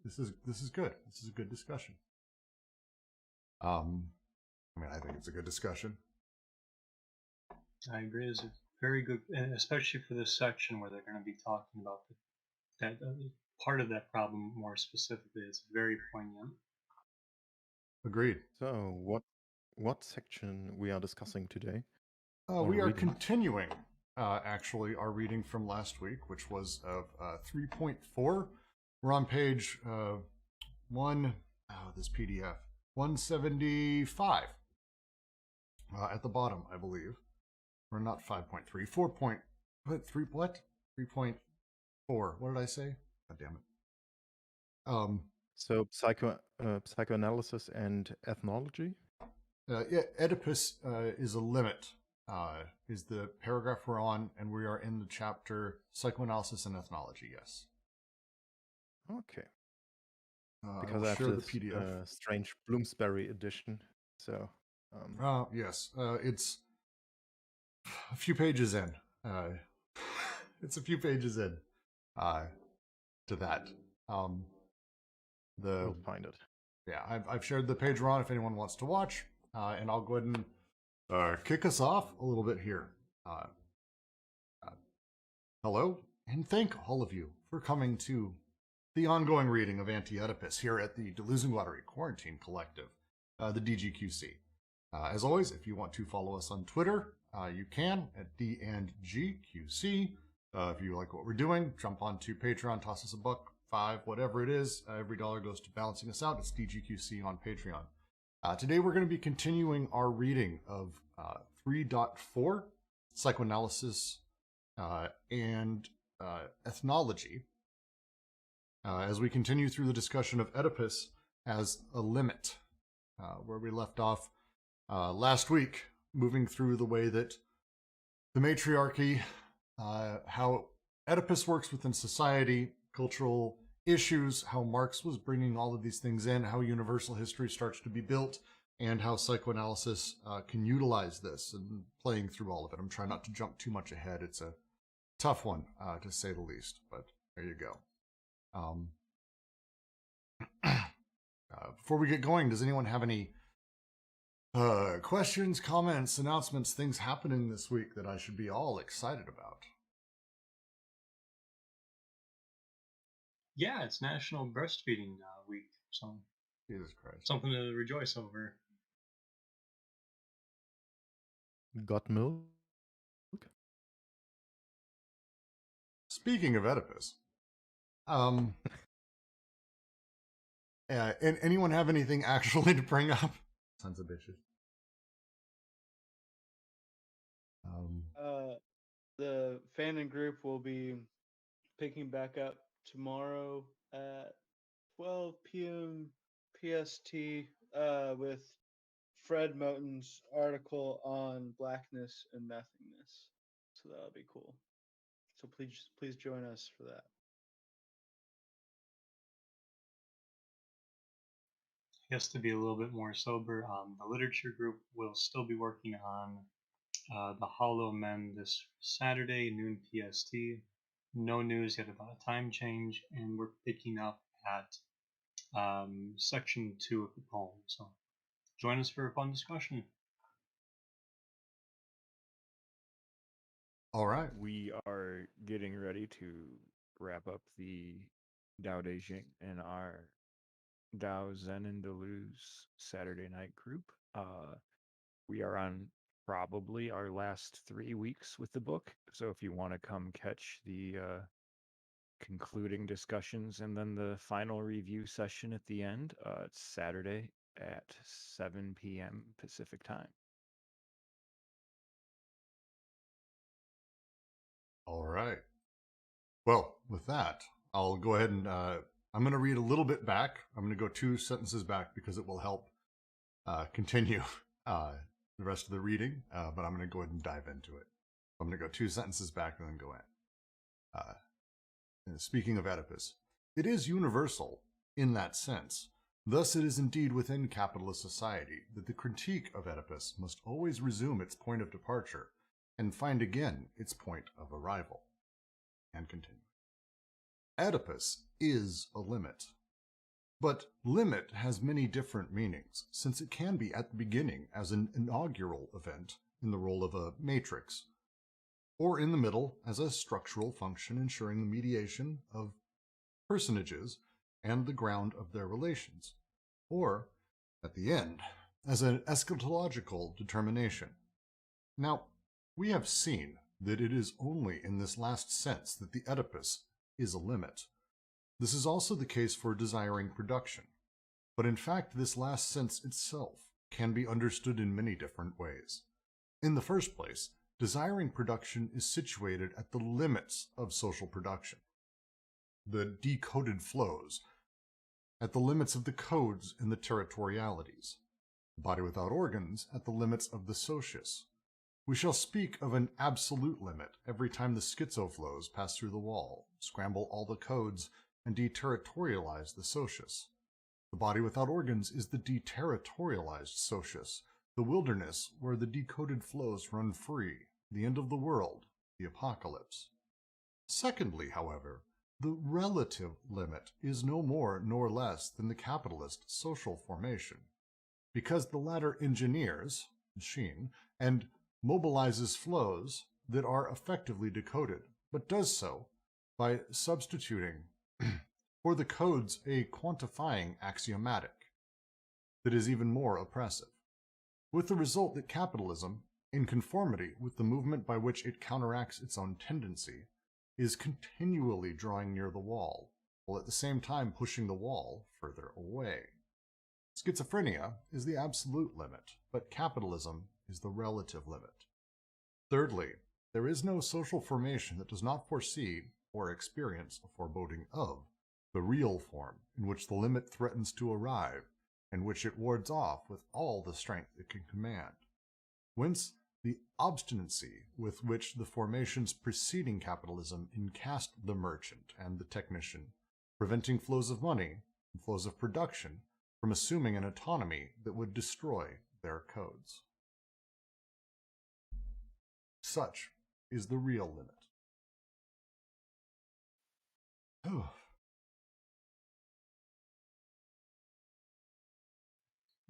This is good. This is a good discussion. I think it's a good discussion. I agree. It's a very good, and especially for this section where they're going to be talking about that part of that problem more specifically. It's very poignant. Agreed. So, what section we are discussing today? We are continuing, actually, our reading from last week, which was of 3.4. We're on page this PDF, 175. At the bottom, I believe. Or not 5.3, 4.3, what? 3.4. What did I say? God damn it. So psychoanalysis and ethnology? Yeah, Oedipus is a limit, is the paragraph we're on, and we are in the chapter Psychoanalysis and Ethnology, yes. Okay. Because I have the PDF. Strange Bloomsbury edition, so... yes, it's a few pages in. It's a few pages in to that. We'll find it. Yeah, I've shared the page we're on if anyone wants to watch, and I'll go ahead and kick us off a little bit here. Hello, and thank all of you for coming to the ongoing reading of Anti-Oedipus here at the Deleuze and Guattari Quarantine Collective, the DGQC. As always, if you want to follow us on Twitter, you can at D&GQC. If you like what we're doing, jump onto Patreon, toss us $1, $5, whatever it is. Every dollar goes to balancing us out. It's DGQC on Patreon. Today we're going to be continuing our reading of 3.4, Psychoanalysis and Ethnology, as we continue through the discussion of Oedipus as a limit, where we left off last week, moving through the way that the matriarchy, how Oedipus works within society, cultural issues, how Marx was bringing all of these things in, how universal history starts to be built, and how psychoanalysis can utilize this, and playing through all of it. I'm trying not to jump too much ahead. It's a tough one, to say the least, but there you go. Before we get going, does anyone have any questions, comments, announcements, things happening this week that I should be all excited about? Yeah, it's National Breastfeeding Week, so Jesus Christ, something to rejoice over. Got milk? Speaking of Oedipus, and anyone have anything actually to bring up? Sons of bitches. The fandom group will be picking back up tomorrow at 12 p.m. PST with Fred Moten's article on blackness and nothingness. So that'll be cool. So please join us for that. I guess to be a little bit more sober, the literature group will still be working on The Hollow Men this Saturday, noon PST. No news yet about a time change, and we're picking up at section 2 of the poem. So join us for a fun discussion. All right. We are getting ready to wrap up the Dao De Jing in our Dao Zen and Deleuze Saturday night group. We are on probably our last 3 weeks with the book. So if you want to come catch the concluding discussions and then the final review session at the end, it's Saturday at 7 p.m. Pacific time. All right. Well, with that, I'll go ahead and I'm going to read a little bit back. I'm going to go 2 sentences back because it will help continue the rest of the reading, but I'm going to go ahead and dive into it. I'm going to go 2 sentences back and then go in. Speaking of Oedipus, it is universal in that sense. Thus it is indeed within capitalist society that the critique of Oedipus must always resume its point of departure and find again its point of arrival. And continue. Oedipus is a limit. But limit has many different meanings, since it can be at the beginning as an inaugural event in the role of a matrix, or in the middle as a structural function ensuring the mediation of personages and the ground of their relations, or at the end as an eschatological determination. Now, we have seen that it is only in this last sense that the Oedipus is a limit. This is also the case for desiring production, but in fact this last sense itself can be understood in many different ways. In the first place, desiring production is situated at the limits of social production, the decoded flows, at the limits of the codes and the territorialities, the body without organs at the limits of the socius. We shall speak of an absolute limit every time the schizoflows pass through the wall, scramble all the codes, and deterritorialize the socius. The body without organs is the deterritorialized socius, the wilderness where the decoded flows run free, the end of the world, the apocalypse. Secondly, however, the relative limit is no more nor less than the capitalist social formation, because the latter engineers, machine, and mobilizes flows that are effectively decoded, but does so by substituting for the codes a quantifying axiomatic that is even more oppressive, with the result that capitalism, in conformity with the movement by which it counteracts its own tendency, is continually drawing near the wall, while at the same time pushing the wall further away. Schizophrenia is the absolute limit, but capitalism is the relative limit. Thirdly, there is no social formation that does not foresee or experience a foreboding of the real form in which the limit threatens to arrive, and which it wards off with all the strength it can command. Whence the obstinacy with which the formations preceding capitalism encast the merchant and the technician, preventing flows of money and flows of production from assuming an autonomy that would destroy their codes. Such is the real limit.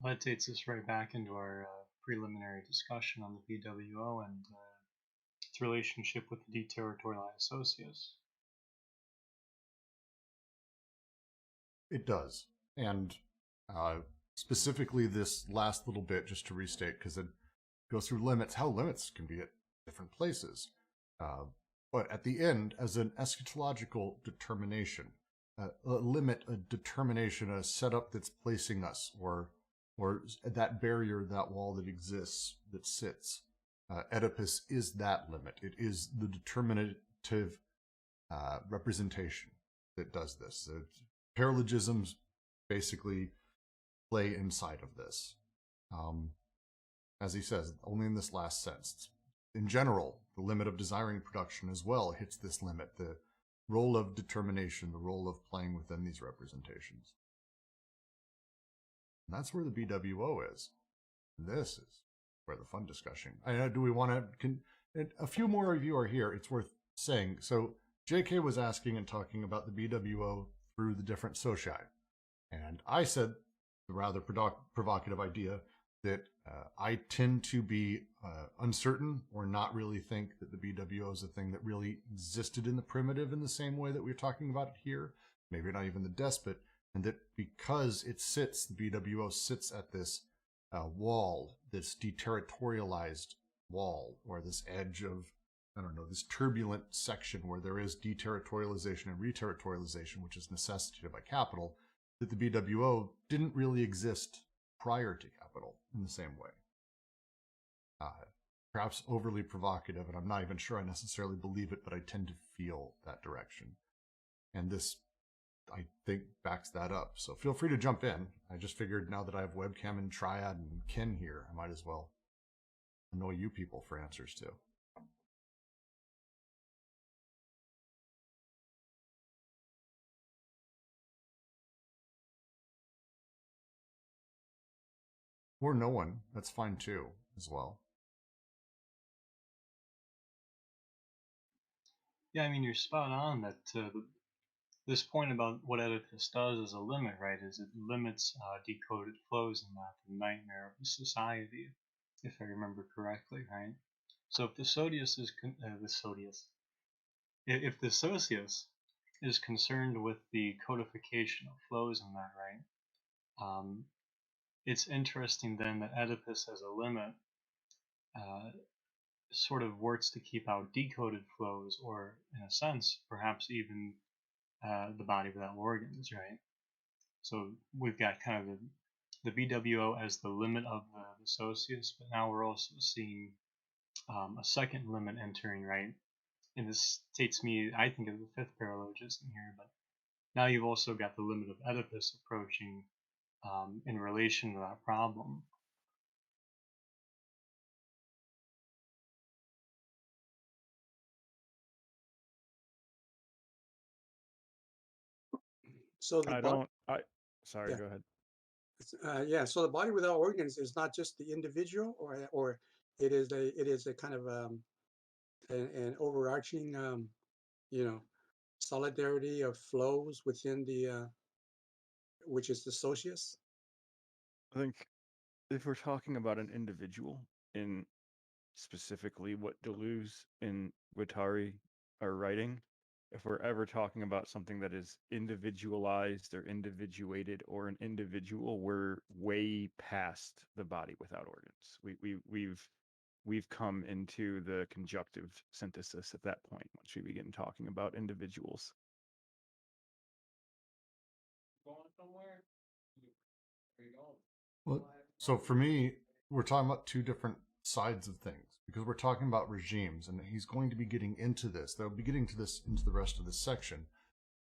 That takes us right back into our preliminary discussion on the BWO and its relationship with the deterritorialized socius. It does. And specifically this last little bit, just to restate, because it goes through limits, how limits can be at different places. But at the end, as an eschatological determination, a limit, a determination, a setup that's placing us, or that barrier, that wall that exists, that sits. Oedipus is that limit. It is the determinative representation that does this. Paralogisms basically play inside of this. As he says, only in this last sense. In general, the limit of desiring production as well hits this limit, the role of determination, the role of playing within these representations. And that's where the BWO is. This is where the fun discussion. Do we want to? A few more of you are here. It's worth saying. So JK was asking and talking about the BWO through the different socii, and I said the rather provocative idea that I tend to be uncertain or not really think that the BWO is a thing that really existed in the primitive in the same way that we're talking about it here. Maybe not even the despot. And that because it sits, the BWO sits at this wall, this deterritorialized wall, or this edge of, I don't know, this turbulent section where there is deterritorialization and reterritorialization, which is necessitated by capital, that the BWO didn't really exist prior to capital in the same way. Perhaps overly provocative, and I'm not even sure I necessarily believe it, but I tend to feel that direction. And this, I think, backs that up. So feel free to jump in. I just figured now that I have webcam and Triad and Ken here, I might as well annoy you people for answers too. Or no one. That's fine too, as well. Yeah, I mean, you're spot on that this point about what Oedipus does as a limit, right, is it limits decoded flows in that the nightmare of the society, if I remember correctly, right? So if the Sodius is if the Socius is concerned with the codification of flows in that, right? It's interesting then that Oedipus as a limit sort of works to keep out decoded flows, or in a sense, perhaps even the body without organs, right? So we've got kind of the BWO as the limit of the Socius, but now we're also seeing a second limit entering, right? And this takes me, I think, of the fifth paralogism here, but now you've also got the limit of Oedipus approaching in relation to that problem. So the I body, don't. Sorry. yeah, Go ahead. yeah. So the body without organs is not just the individual, or it is a kind of an overarching you know solidarity of flows within the which is the socius. I think if we're talking about an individual, in specifically what Deleuze and Guattari are writing, if we're ever talking about something that is individualized or individuated or an individual, we're way past the body without organs. We've come into the conjunctive synthesis at that point once we begin talking about individuals. Going somewhere? Where you going? Well, so for me, we're talking about two different sides of things because we're talking about regimes, and he's going to be getting into this. They'll be getting to this into the rest of this section.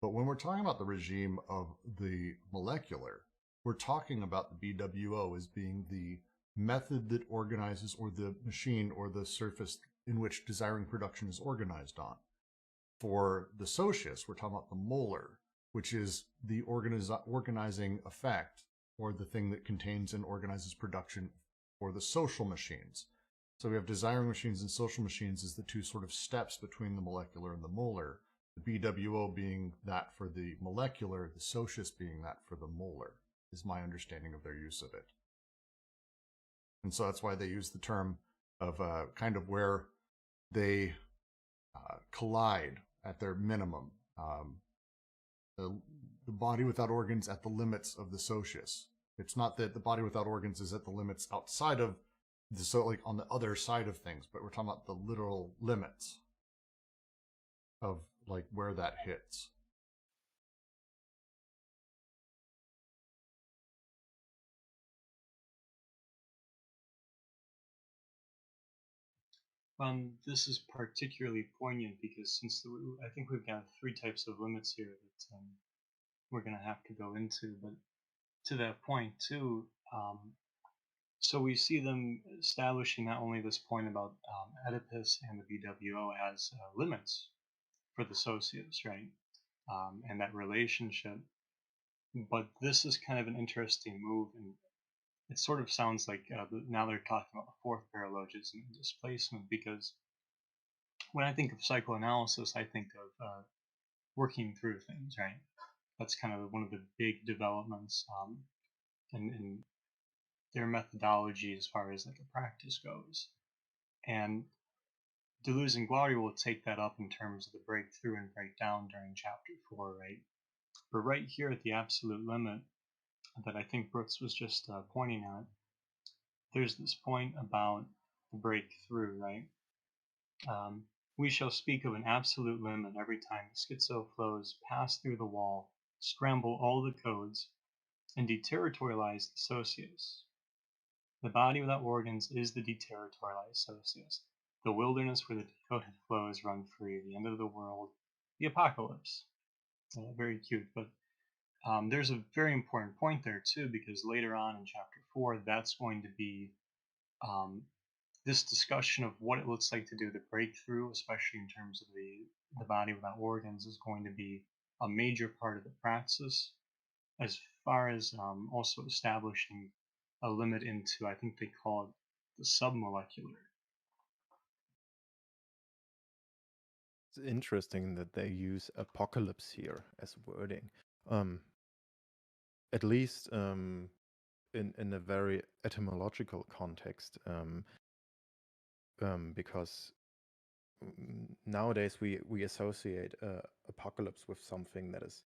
But when we're talking about the regime of the molecular, we're talking about the BWO as being the method that organizes, or the machine or the surface in which desiring production is organized on. For the Socius, we're talking about the molar, which is the organizing effect, or the thing that contains and organizes production for the social machines. So we have desiring machines and social machines as the two sort of steps between the molecular and the molar. The BWO being that for the molecular, the Socius being that for the molar, is my understanding of their use of it. And so that's why they use the term of kind of where they collide at their minimum. The body without organs at the limits of the Socius. It's not that the body without organs is at the limits outside of the, so like on the other side of things, but we're talking about the literal limits of like where that hits. This is particularly poignant because I think we've got three types of limits here that we're going to have to go into, but to that point too, so we see them establishing not only this point about Oedipus and the BWO as limits for the Socius, right, and that relationship, but this is kind of an interesting move, and it sort of sounds like now they're talking about the fourth paralogism and displacement, because when I think of psychoanalysis, I think of working through things, right? That's kind of one of the big developments in their methodology as far as like a practice goes. And Deleuze and Guattari will take that up in terms of the breakthrough and breakdown during chapter 4, right? But right here at the absolute limit that I think Brooks was just pointing at, there's this point about the breakthrough, right? We shall speak of an absolute limit every time the schizo flows pass through the wall, scramble all the codes, and deterritorialize the Socius. The body without organs is the deterritorialized Socius, the wilderness where the decoded flows run free, the end of the world, the apocalypse. Very cute, but there's a very important point there too, because later on in chapter 4, that's going to be this discussion of what it looks like to do the breakthrough, especially in terms of the body without organs, is going to be a major part of the praxis, as far as also establishing a limit into, I think they call it the submolecular. interesting that they use apocalypse here as wording. At least in a very etymological context, because nowadays we associate apocalypse with something that is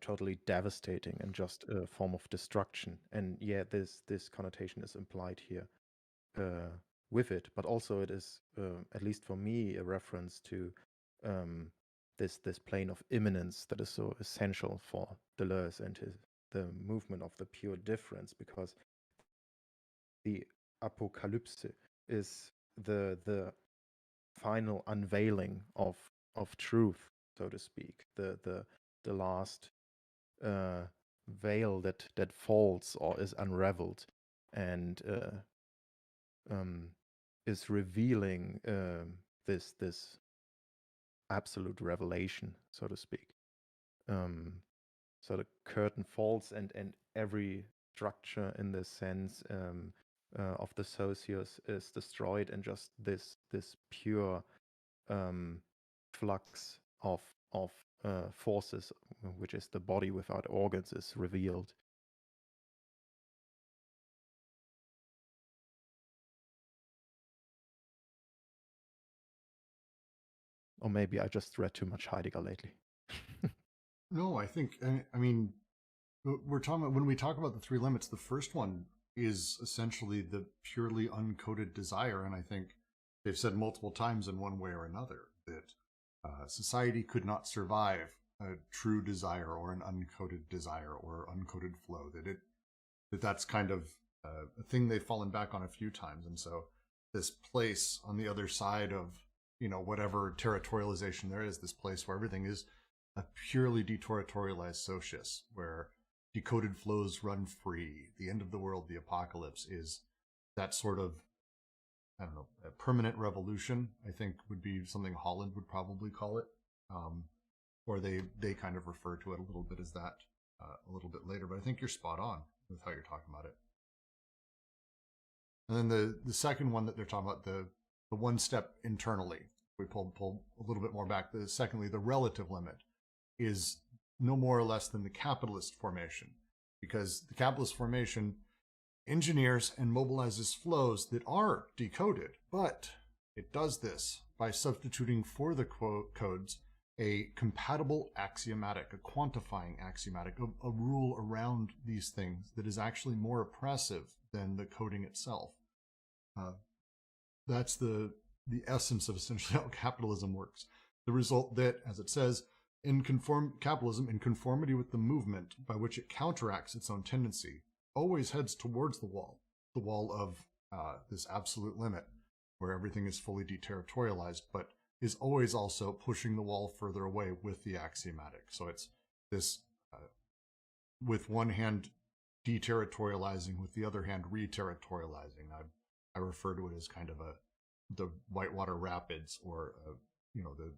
totally devastating and just a form of destruction. And yeah, this connotation is implied here with it, but also it is, at least for me, a reference to this plane of immanence that is so essential for Deleuze and the movement of the pure difference, because the apocalypse is the final unveiling of truth, so to speak, the last veil that falls or is unraveled and is revealing this absolute revelation, so to speak. So the curtain falls, and every structure in the sense of the socius is destroyed, and just this pure flux of forces, which is the body without organs, is revealed. Or maybe I just read too much Heidegger lately. No, I think, I mean, we're talking about, when we talk about the three limits, the first one is essentially the purely uncoded desire. And I think they've said multiple times in one way or another that society could not survive a true desire or an uncoded desire or uncoded flow, that's kind of a thing they've fallen back on a few times. And so this place on the other side of, whatever territorialization there is, this place where everything is a purely deterritorialized socius, where decoded flows run free, the end of the world, the apocalypse, is that sort of, I don't know, a permanent revolution, I think would be something Holland would probably call it. Or they kind of refer to it a little bit as that a little bit later, but I think you're spot on with how you're talking about it. And then the second one that they're talking about, the one step internally, we pull a little bit more back. Secondly, the relative limit is no more or less than the capitalist formation, because the capitalist formation engineers and mobilizes flows that are decoded, but it does this by substituting for the codes a compatible axiomatic, a quantifying axiomatic, a rule around these things that is actually more oppressive than the coding itself. That's the essence of essentially how capitalism works. The result that, as it says, capitalism, in conformity with the movement by which it counteracts its own tendency, always heads towards the wall of this absolute limit, where everything is fully deterritorialized, but is always also pushing the wall further away with the axiomatic. So it's this, with one hand deterritorializing, with the other hand reterritorializing. I refer to it as kind of the Whitewater Rapids, or the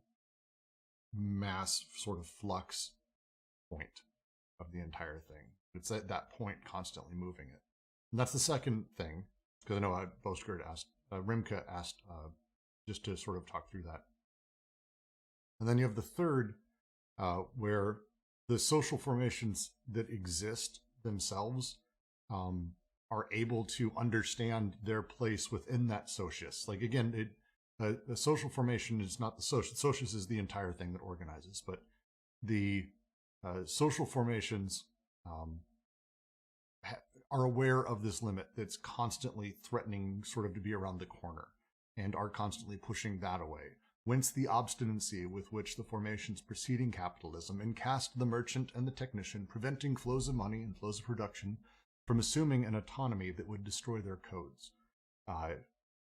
mass sort of flux point of the entire thing. It's at that point constantly moving it. And that's the second thing, because I know Bostgard asked, Rimke asked, just to sort of talk through that. And then you have the third, where the social formations that exist themselves are able to understand their place within that socius. Like, again, the social formation is not the socius. Socius is the entire thing that organizes, but the social formations are aware of this limit that's constantly threatening sort of to be around the corner, and are constantly pushing that away. Whence the obstinacy with which the formations preceding capitalism encast the merchant and the technician, preventing flows of money and flows of production from assuming an autonomy that would destroy their codes.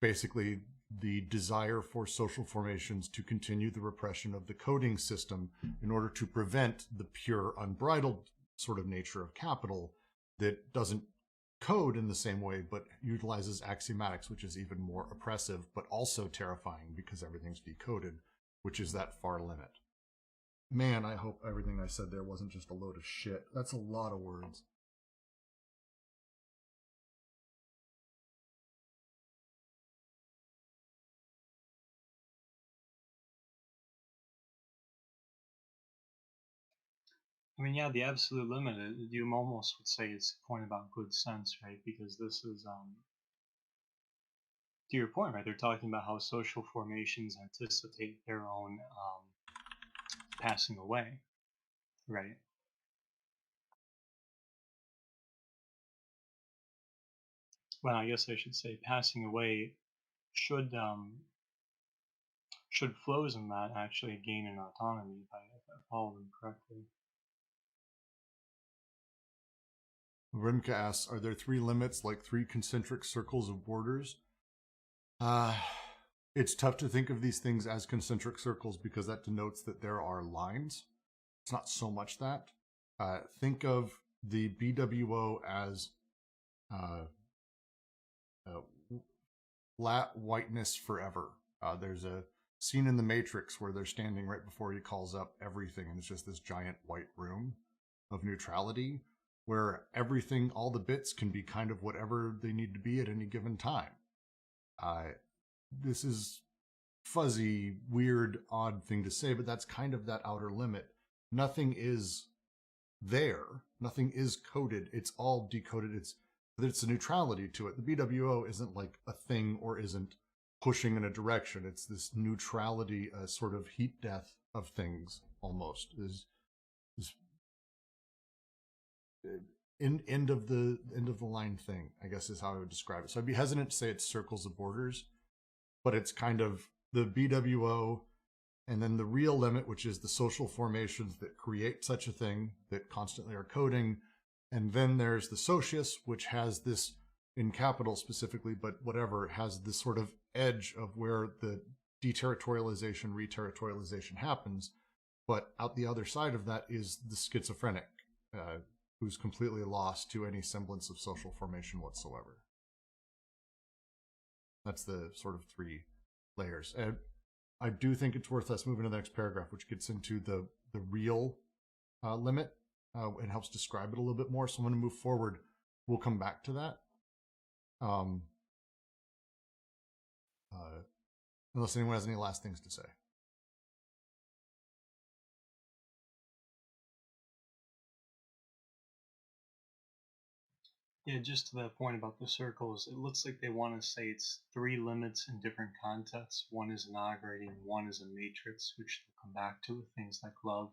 Basically, the desire for social formations to continue the repression of the coding system in order to prevent the pure, unbridled sort of nature of capital that doesn't code in the same way, but utilizes axiomatics, which is even more oppressive, but also terrifying because everything's decoded, which is that far limit. Man, I hope everything I said there wasn't just a load of shit. That's a lot of words. I mean, yeah, the absolute limit, you almost would say it's a point about good sense, right? Because this is, to your point, right? They're talking about how social formations anticipate their own passing away, right? Well, I guess I should say passing away should flows in that actually gain in autonomy if I follow them correctly. Rimka asks, are there three limits like three concentric circles of borders? It's tough to think of these things as concentric circles because that denotes that there are lines. It's not so much that. Think of the BWO as flat whiteness forever. There's a scene in The Matrix where they're standing right before he calls up everything, and it's just this giant white room of neutrality where everything, all the bits can be kind of whatever they need to be at any given time. This is fuzzy, weird, odd thing to say, but that's kind of that outer limit. Nothing is there. Nothing is coded. It's all decoded. It's a neutrality to it. The BWO isn't like a thing or isn't pushing in a direction. It's this neutrality, a sort of heat death of things almost. Is end of the line thing, I guess is how I would describe it. So I'd be hesitant to say it's circles of borders, but it's kind of the BWO and then the real limit, which is the social formations that create such a thing that constantly are coding. And then there's the socius, which has this, in capital specifically, but whatever, has this sort of edge of where the deterritorialization, reterritorialization happens. But out the other side of that is the schizophrenic, who's completely lost to any semblance of social formation whatsoever. That's the sort of three layers. And I do think it's worth us moving to the next paragraph, which gets into the real limit and helps describe it a little bit more. So I'm going to move forward. We'll come back to that. Unless anyone has any last things to say. Yeah, just to that point about the circles, it looks like they want to say it's three limits in different contexts. One is inaugurating, one is a matrix, which they'll come back to with things like love,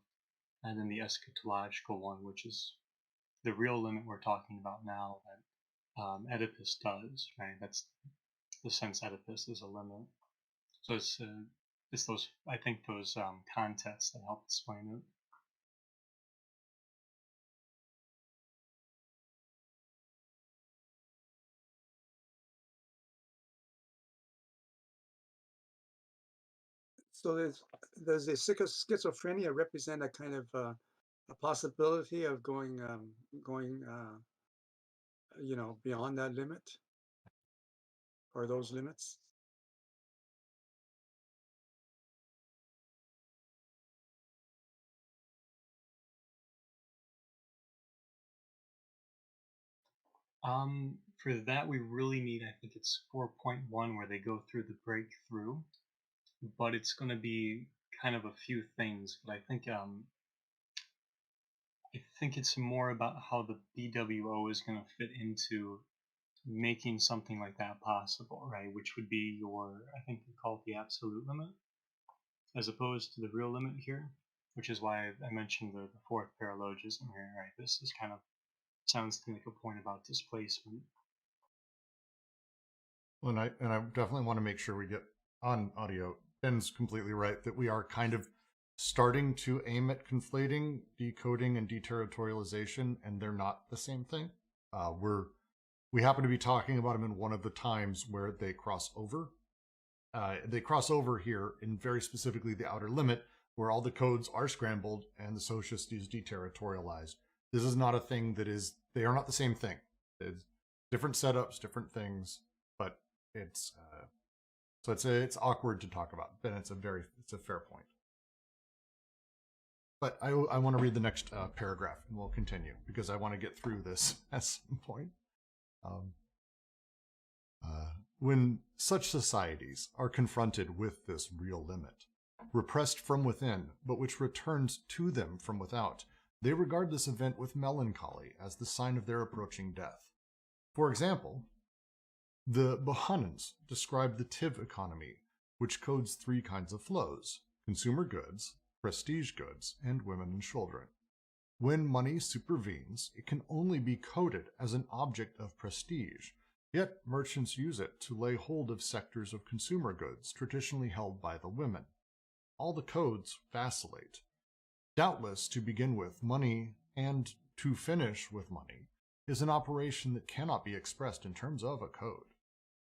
and then the eschatological one, which is the real limit we're talking about now that Oedipus does, right? That's the sense Oedipus is a limit. So it's those, I think those contexts that help explain it. So does the schizophrenia represent a kind of a possibility of going beyond that limit or those limits? For that, we really need, I think it's 4.1 where they go through the breakthrough, but it's going to be kind of a few things. But I think it's more about how the BWO is going to fit into making something like that possible, right? Which would be I think they call it the absolute limit, as opposed to the real limit here, which is why I mentioned the fourth paralogism here, right? This is kind of sounds to me like a point about displacement. Well, and I definitely want to make sure we get on audio. Ben's completely right that we are kind of starting to aim at conflating decoding and deterritorialization, and they're not the same thing. We happen to be talking about them in one of the times where they cross over. They cross over here in very specifically the outer limit, where all the codes are scrambled and the socius is deterritorialized. This is not a thing they are not the same thing. It's different setups, different things, but it's it's awkward to talk about. But it's a fair point. But I want to read the next paragraph, and we'll continue because I want to get through this at some point. When such societies are confronted with this real limit, repressed from within, but which returns to them from without, They regard this event with melancholy as the sign of their approaching death. For example, the Bohannans describe the Tiv economy, which codes 3 kinds of flows: consumer goods, prestige goods, and women and children. When money supervenes, it can only be coded as an object of prestige, yet merchants use it to lay hold of sectors of consumer goods traditionally held by the women. All the codes vacillate. Doubtless, to begin with money and to finish with money is an operation that cannot be expressed in terms of a code.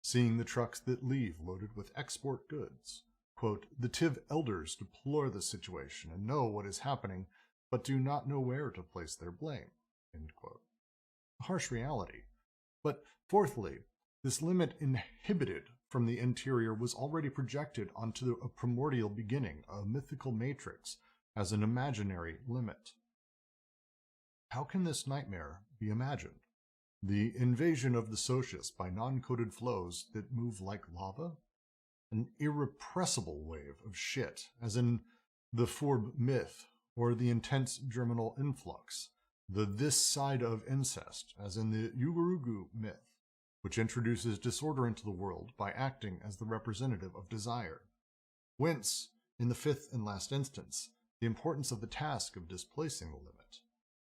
Seeing the trucks that leave loaded with export goods. Quote, the Tiv elders deplore the situation and know what is happening, but do not know where to place their blame. End quote. A harsh reality. But fourthly, this limit inhibited from the interior was already projected onto a primordial beginning, a mythical matrix, as an imaginary limit. How can this nightmare be imagined? The invasion of the socius by non-coded flows that move like lava? An irrepressible wave of shit, as in the Forb myth, or the intense germinal influx, the this side of incest, as in the Yugurugu myth, which introduces disorder into the world by acting as the representative of desire. Whence, in the fifth and last instance, the importance of the task of displacing the limit,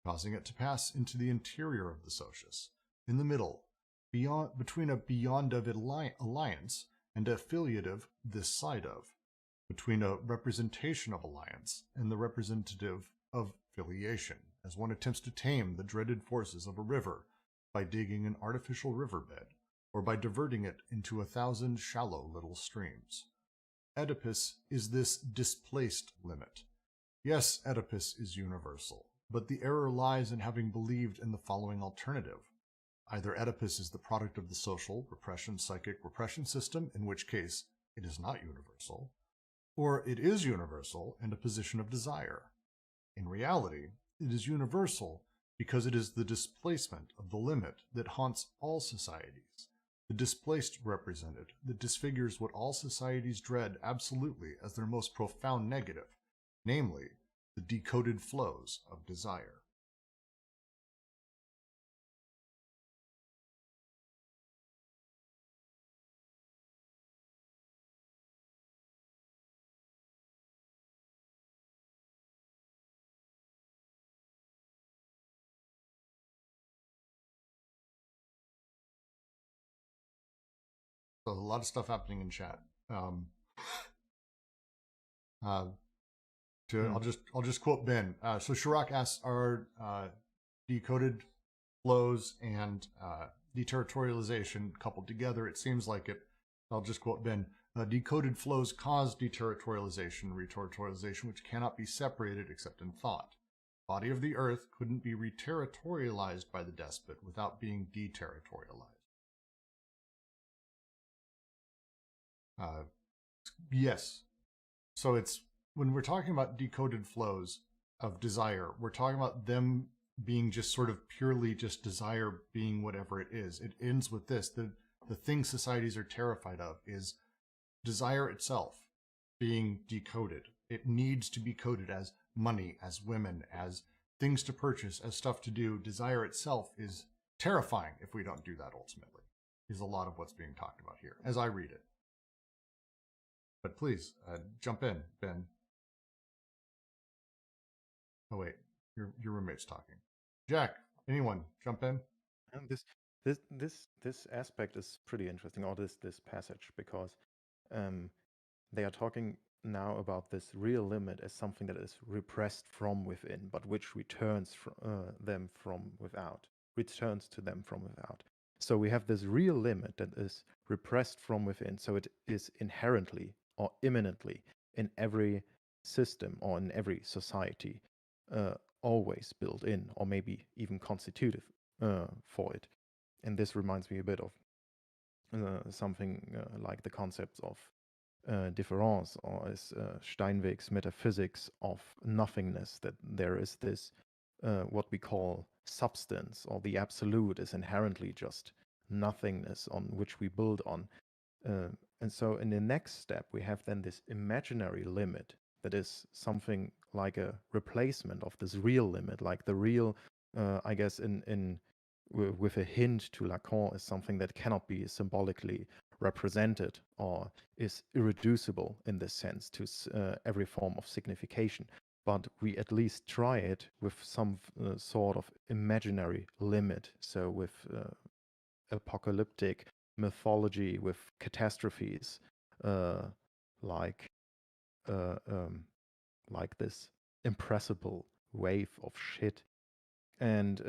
causing it to pass into the interior of the socius, in the middle, between a beyond of it alliance and affiliative this side of, between a representation of alliance and the representative of filiation, as one attempts to tame the dreaded forces of a river by digging an artificial riverbed, or by diverting it into 1,000 shallow little streams. Oedipus is this displaced limit. Yes, Oedipus is universal, but the error lies in having believed in the following alternative. Either Oedipus is the product of the social, repression, psychic repression system, in which case it is not universal, or it is universal and a position of desire. In reality, it is universal because it is the displacement of the limit that haunts all societies, the displaced represented that disfigures what all societies dread absolutely as their most profound negative, namely, the decoded flows of desire. So a lot of stuff happening in chat. I'll just quote Ben. So Shirak asks, are decoded flows and deterritorialization coupled together? It seems like it. I'll just quote Ben. Decoded flows cause deterritorialization and reterritorialization, which cannot be separated except in thought. Body of the earth couldn't be reterritorialized by the despot without being deterritorialized. Yes. So it's when we're talking about decoded flows of desire, we're talking about them being just sort of purely just desire being whatever it is. It ends with this. The thing societies are terrified of is desire itself being decoded. It needs to be coded as money, as women, as things to purchase, as stuff to do. Desire itself is terrifying if we don't do that ultimately, is a lot of what's being talked about here, as I read it. But please, jump in, Ben. Oh wait, your roommate's talking. Jack, anyone, jump in. And this aspect is pretty interesting, or this passage, because they are talking now about this real limit as something that is repressed from within, but which returns them from without, returns to them from without. So we have this real limit that is repressed from within. So it is inherently or imminently in every system or in every society, always built in, or maybe even constitutive for it. And this reminds me a bit of something like the concepts of difference, or as Steinweg's metaphysics of nothingness, that there is this what we call substance, or the absolute is inherently just nothingness on which we build on. And so in the next step, we have then this imaginary limit that is something like a replacement of this real limit, like the real, I guess, with a hint to Lacan, is something that cannot be symbolically represented or is irreducible in this sense to every form of signification. But we at least try it with some sort of imaginary limit. So with apocalyptic mythology, with catastrophes, uh, like uh, um, like this impressible wave of shit. And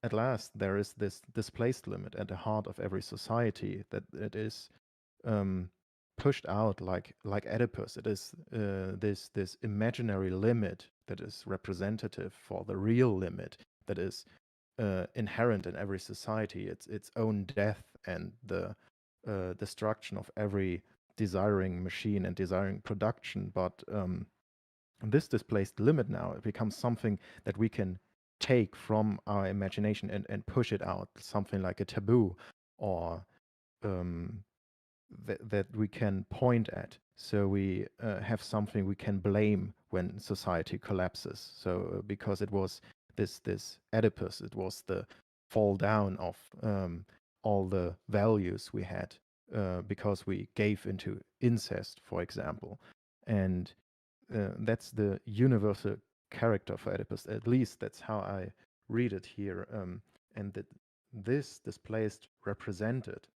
at last, there is this displaced limit at the heart of every society that it is pushed out like Oedipus. It is this imaginary limit that is representative for the real limit that is inherent in every society. It's its own death and the destruction of every desiring machine and desiring production. But this displaced limit now, it becomes something that we can take from our imagination and push it out, something like a taboo, or that we can point at. So we have something we can blame when society collapses. So because it was this Oedipus, it was the fall down of all the values we had because we gave into incest, for example. And that's the universal character for Oedipus. At least that's how I read it here. And that this displaced represented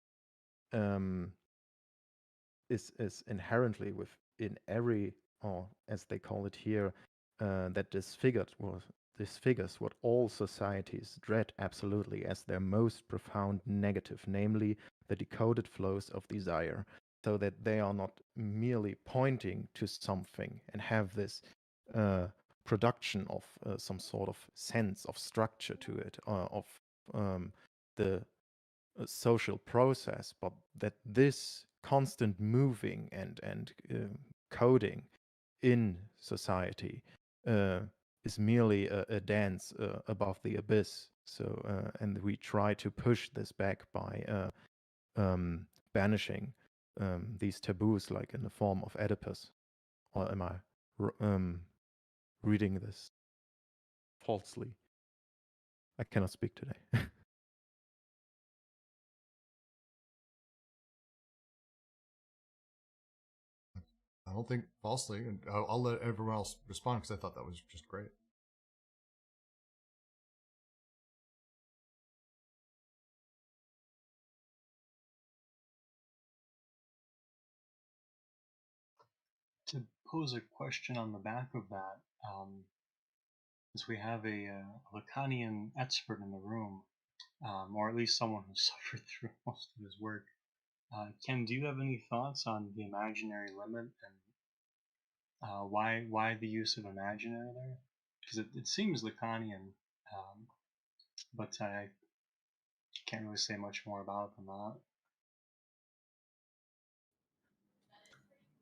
is inherently within every, or as they call it here, that disfigures what all societies dread absolutely as their most profound negative, namely the decoded flows of desire, so that they are not merely pointing to something and have this production of some sort of sense of structure to it, of the social process, but that this constant moving and coding in society is merely a dance above the abyss. So and we try to push this back by banishing these taboos, like in the form of Oedipus. Or am I reading this falsely? I cannot speak today. I don't think falsely, and I'll let everyone else respond because I thought that was just great. To pose a question on the back of that, since we have a Lacanian expert in the room, or at least someone who suffered through most of his work, Ken, do you have any thoughts on the imaginary limit and why the use of imaginary there? Because it seems Lacanian, but I can't really say much more about it than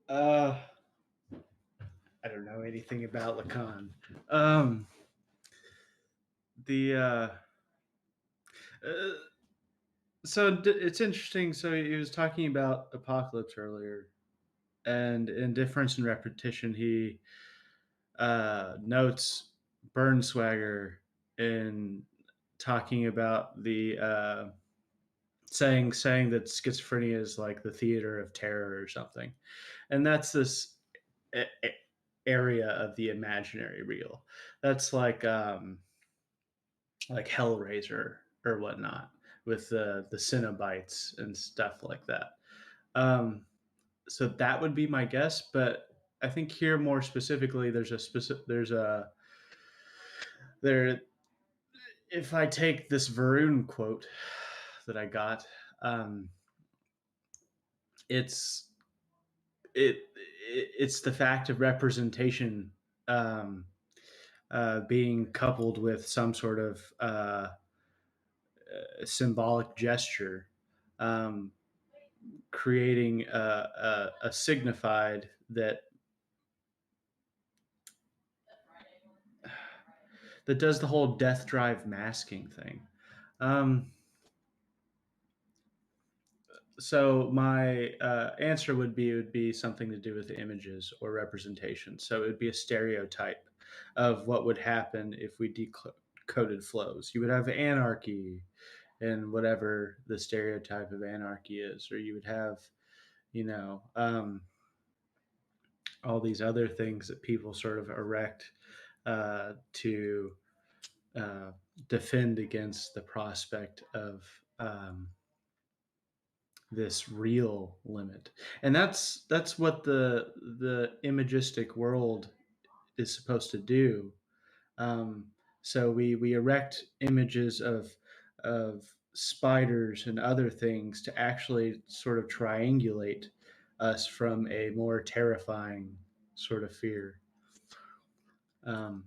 that. I don't know anything about Lacan. The so it's interesting. So he was talking about apocalypse earlier, and in difference and repetition, he notes Bernswagger in talking about the saying that schizophrenia is like the theater of terror or something, and that's this area of the imaginary real. That's like Hellraiser or whatnot with the Cenobites and stuff like that. Um, so that would be my guess, but I think here more specifically, there. If I take this Varun quote that I got, um, it's it it's the fact of representation um, being coupled with some sort of symbolic gesture, um, creating a signified that does the whole death drive masking thing. Um, so my answer would be something to do with images or representation. So it would be a stereotype of what would happen if we decoded flows. You would have anarchy and whatever the stereotype of anarchy is, or you would have, you know, all these other things that people sort of erect to defend against the prospect of this real limit. And that's what the imagistic world is supposed to do. Um, so we erect images of spiders and other things to actually sort of triangulate us from a more terrifying sort of fear. Um,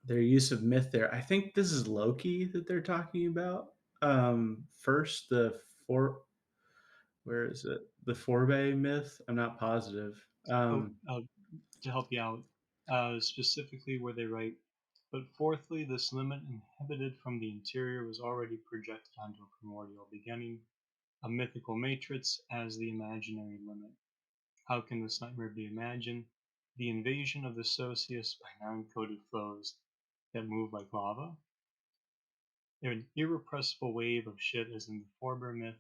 their use of myth there. I think this is Loki that they're talking about. First, where is it? The Forbay myth. I'm not positive. To help you out, specifically where they write, but fourthly, this limit inhibited from the interior was already projected onto a primordial beginning, a mythical matrix as the imaginary limit. How can this nightmare be imagined? The invasion of the Socius by non-coded flows that move like lava? An irrepressible wave of shit as in the Forber myth,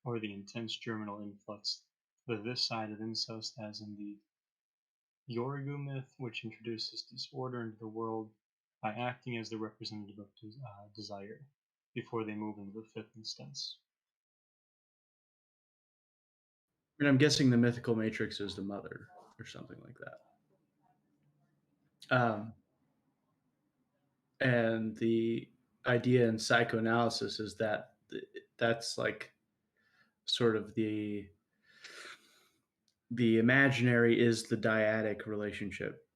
or the intense germinal influx of this side of incest as in the Yorgu myth, which introduces disorder into the world by acting as the representative of desire before they move into the fifth instance. And I'm guessing the mythical matrix is the mother or something like that. And the idea in psychoanalysis is that that's like sort of the imaginary is the dyadic relationship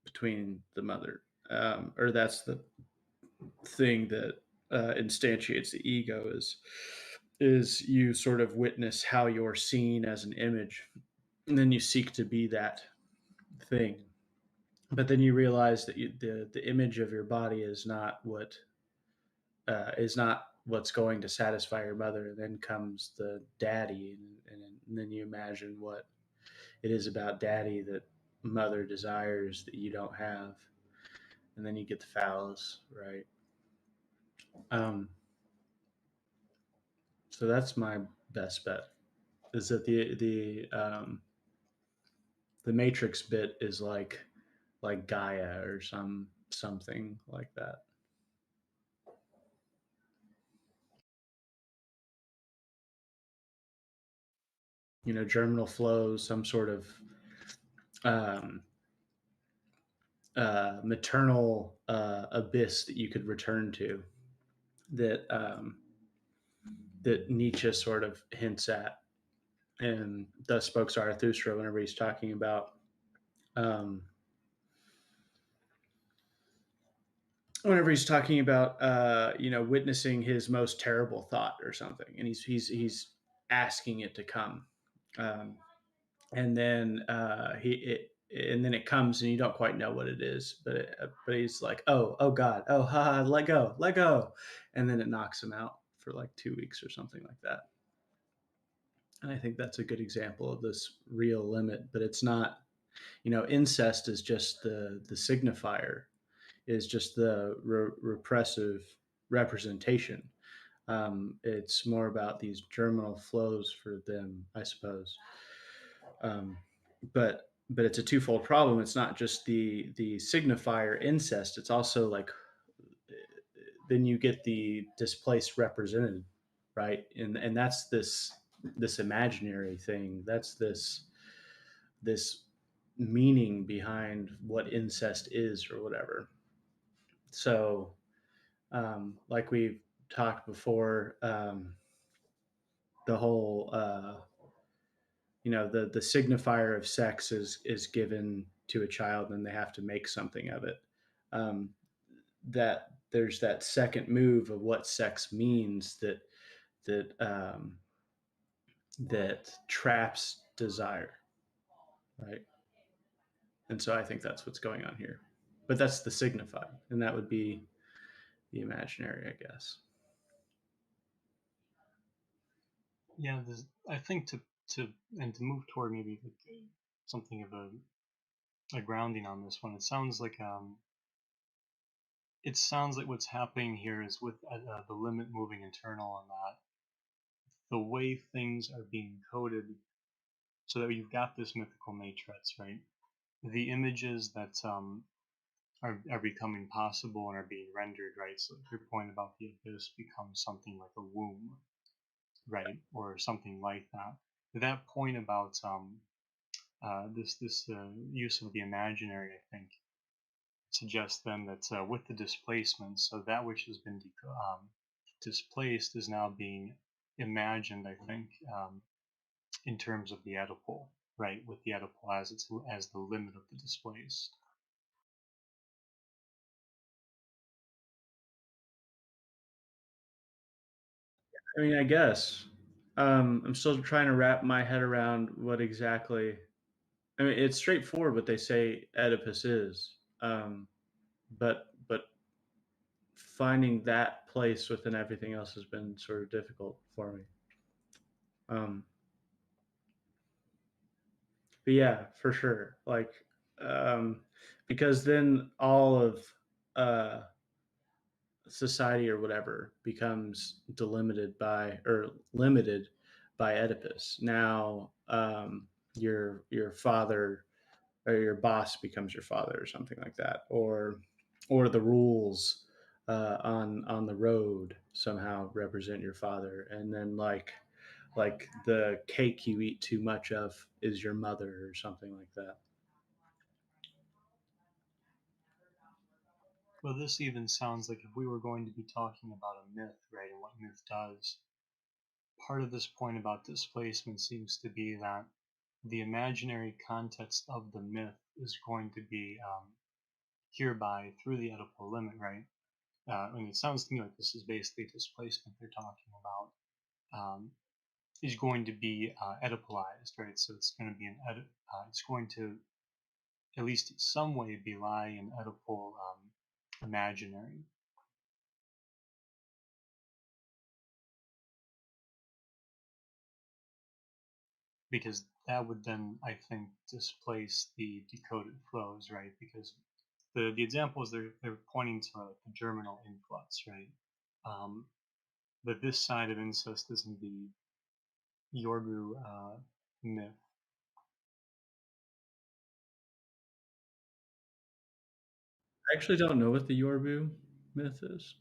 between the mother, or that's the thing that instantiates the ego is you sort of witness how you're seen as an image, and then you seek to be that thing. But then you realize that the image of your body is not what's going to satisfy your mother. And then comes the daddy, and then you imagine what it is about daddy that mother desires that you don't have, and then you get the phallus, right? So that's my best bet. Is that the matrix bit is like Gaia or something like that. You know, germinal flows, some sort of maternal abyss that you could return to, that that Nietzsche sort of hints at, and thus spoke Zarathustra whenever he's talking about witnessing his most terrible thought or something, and he's asking it to come, and then and then it comes and you don't quite know what it is, but he's like, oh God, oh ha, let go, and then it knocks him out for like 2 weeks or something like that. And I think that's a good example of this real limit, but it's not, incest is just the signifier, is just the repressive representation. It's more about these germinal flows for them, I suppose. But it's a twofold problem. It's not just the signifier incest. It's also like then you get the displaced represented, right? And that's this imaginary thing. That's this meaning behind what incest is or whatever. So, like we've talked before, the whole the signifier of sex is given to a child and they have to make something of it. That there's that second move of what sex means that traps desire, right? And so I think that's what's going on here. But that's the signified, and that would be the imaginary, I guess. Yeah, I think to move toward maybe like something of a a grounding on this one. It sounds like what's happening here is with the limit moving internal on that, the way things are being coded, so that you've got this mythical matrix, right? The images that are becoming possible and are being rendered, right? So your point about the abyss becomes something like a womb, right, or something like that. That point about this use of the imaginary, I think, suggests then that with the displacement, so that which has been displaced is now being imagined, I think, in terms of the Oedipal, right, with the Oedipal as the limit of the displaced. I mean, I guess. I'm still trying to wrap my head around what exactly. I mean, it's straightforward what they say Oedipus is, but finding that place within everything else has been sort of difficult for me. But yeah, for sure. Like, because then all of society or whatever becomes delimited by or limited by Oedipus. Now, your father or your boss becomes your father or something like that, or the rules on the road somehow represent your father, and then like the cake you eat too much of is your mother or something like that. Well, this even sounds like if we were going to be talking about a myth, right, and what myth does, part of this point about displacement seems to be that the imaginary context of the myth is going to be hereby through the Oedipal limit, right? And it sounds to me like this is basically displacement they're talking about, is going to be Oedipalized, right? So it's going to be it's going to, at least in some way, belie an Oedipal imaginary. Because that would then, I think, displace the decoded flows, right? Because the examples they're pointing to are like the germinal influx, right? But this side of incest is in the Yorgu myth. I actually don't know what the Yorbu myth is.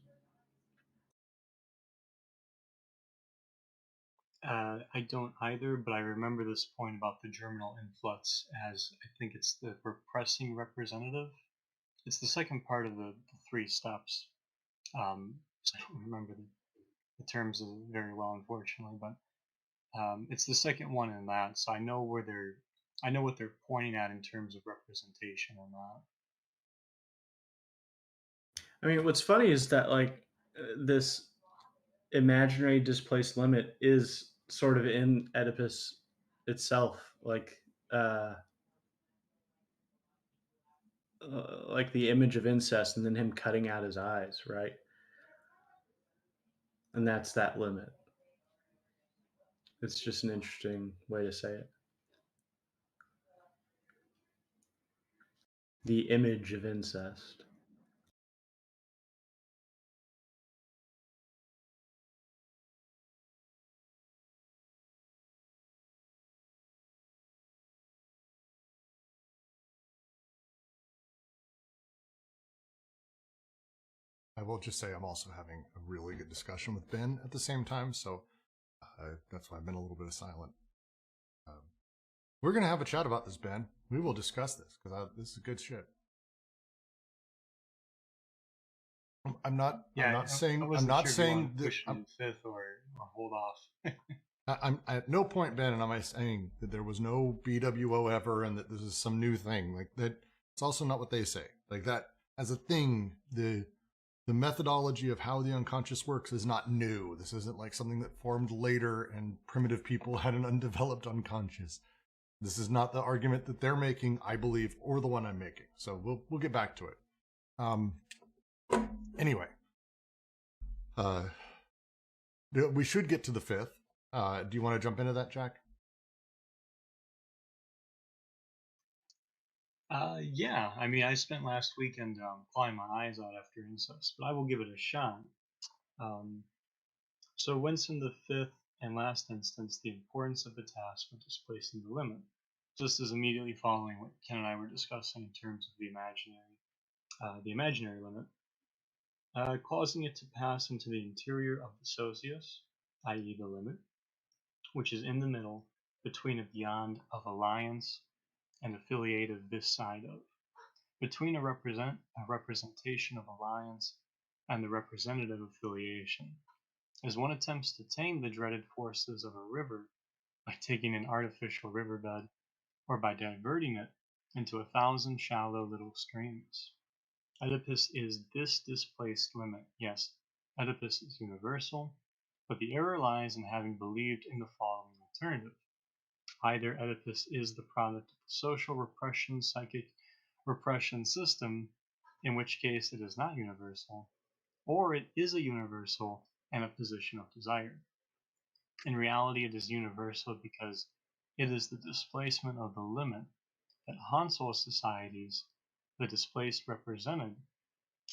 I don't either, but I remember this point about the germinal influx as I think it's the repressing representative. It's the second part of the three steps. I don't remember the terms very well, unfortunately, but it's the second one in that. So I know what they're pointing at in terms of representation in that. I mean, what's funny is that like this imaginary displaced limit is sort of in Oedipus itself, uh, like the image of incest, and then him cutting out his eyes, right? And that's that limit. It's just an interesting way to say it. The image of incest. I will just say I'm also having a really good discussion with Ben at the same time, so that's why I've been a little bit silent. We're going to have a chat about this, Ben. We will discuss this, because this is good shit. I'm not saying that push to fifth or hold off. I'm at no point, Ben, and am I saying that there was no BWO ever and that this is some new thing. Like that, it's also not what they say. Like that as a thing, the methodology of how the unconscious works is not new. This isn't like something that formed later and primitive people had an undeveloped unconscious. This is not the argument that they're making, I believe, or the one I'm making. So we'll get back to it. Anyway, we should get to the fifth. Do you want to jump into that, Jack? Yeah, I mean, I spent last weekend clawing my eyes out after incest, but I will give it a shot. Um, so, whence in the fifth and last instance the importance of the task of displacing the limit, just as immediately following what Ken and I were discussing in terms of the imaginary limit, causing it to pass into the interior of the socius, i.e., the limit, which is in the middle between a beyond of alliance and affiliative this side of. Between a representation of alliance and the representative affiliation, as one attempts to tame the dreaded forces of a river by taking an artificial riverbed or by diverting it into 1,000 shallow little streams. Oedipus is this displaced limit. Yes, Oedipus is universal, but the error lies in having believed in the following alternative. Either Oedipus is the product of the social repression, psychic repression system, in which case it is not universal, or it is a universal and a position of desire. In reality, it is universal because it is the displacement of the limit that haunts all societies, the displaced represented,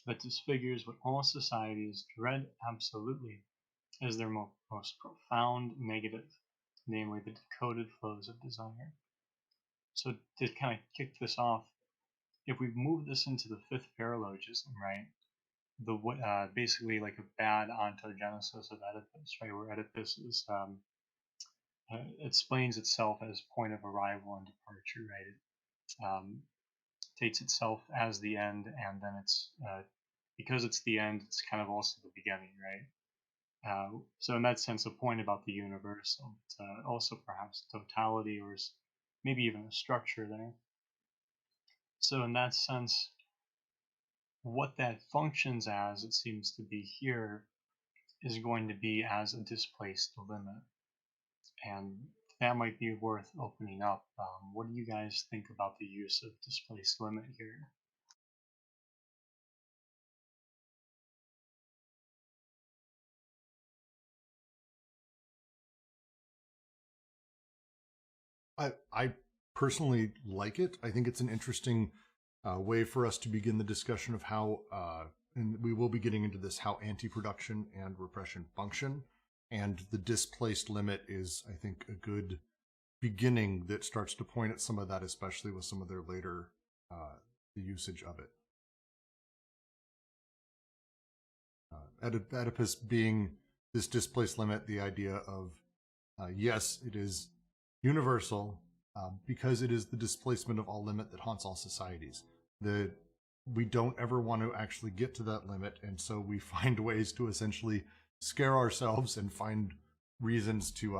that disfigures what all societies dread absolutely as their most profound negative, namely the decoded flows of desire. So to kind of kick this off, if we move this into the fifth paralogism, right, basically like a bad ontogenesis of Oedipus, right, where Oedipus is explains itself as point of arrival and departure, right? It takes itself as the end, and then it's because it's the end, it's kind of also the beginning, right? So in that sense, a point about the universal, but also perhaps totality or maybe even a structure there. So in that sense, what that functions as, it seems to be here, is going to be as a displaced limit. And that might be worth opening up. What do you guys think about the use of displaced limit here? I personally like it. I think it's an interesting way for us to begin the discussion of how, and we will be getting into this, how anti-production and repression function. And the displaced limit is, I think, a good beginning that starts to point at some of that, especially with some of their later the usage of it. Oedipus being this displaced limit, the idea of, yes, it is universal because it is the displacement of all limit that haunts all societies. We don't ever want to actually get to that limit, and so we find ways to essentially scare ourselves and find reasons to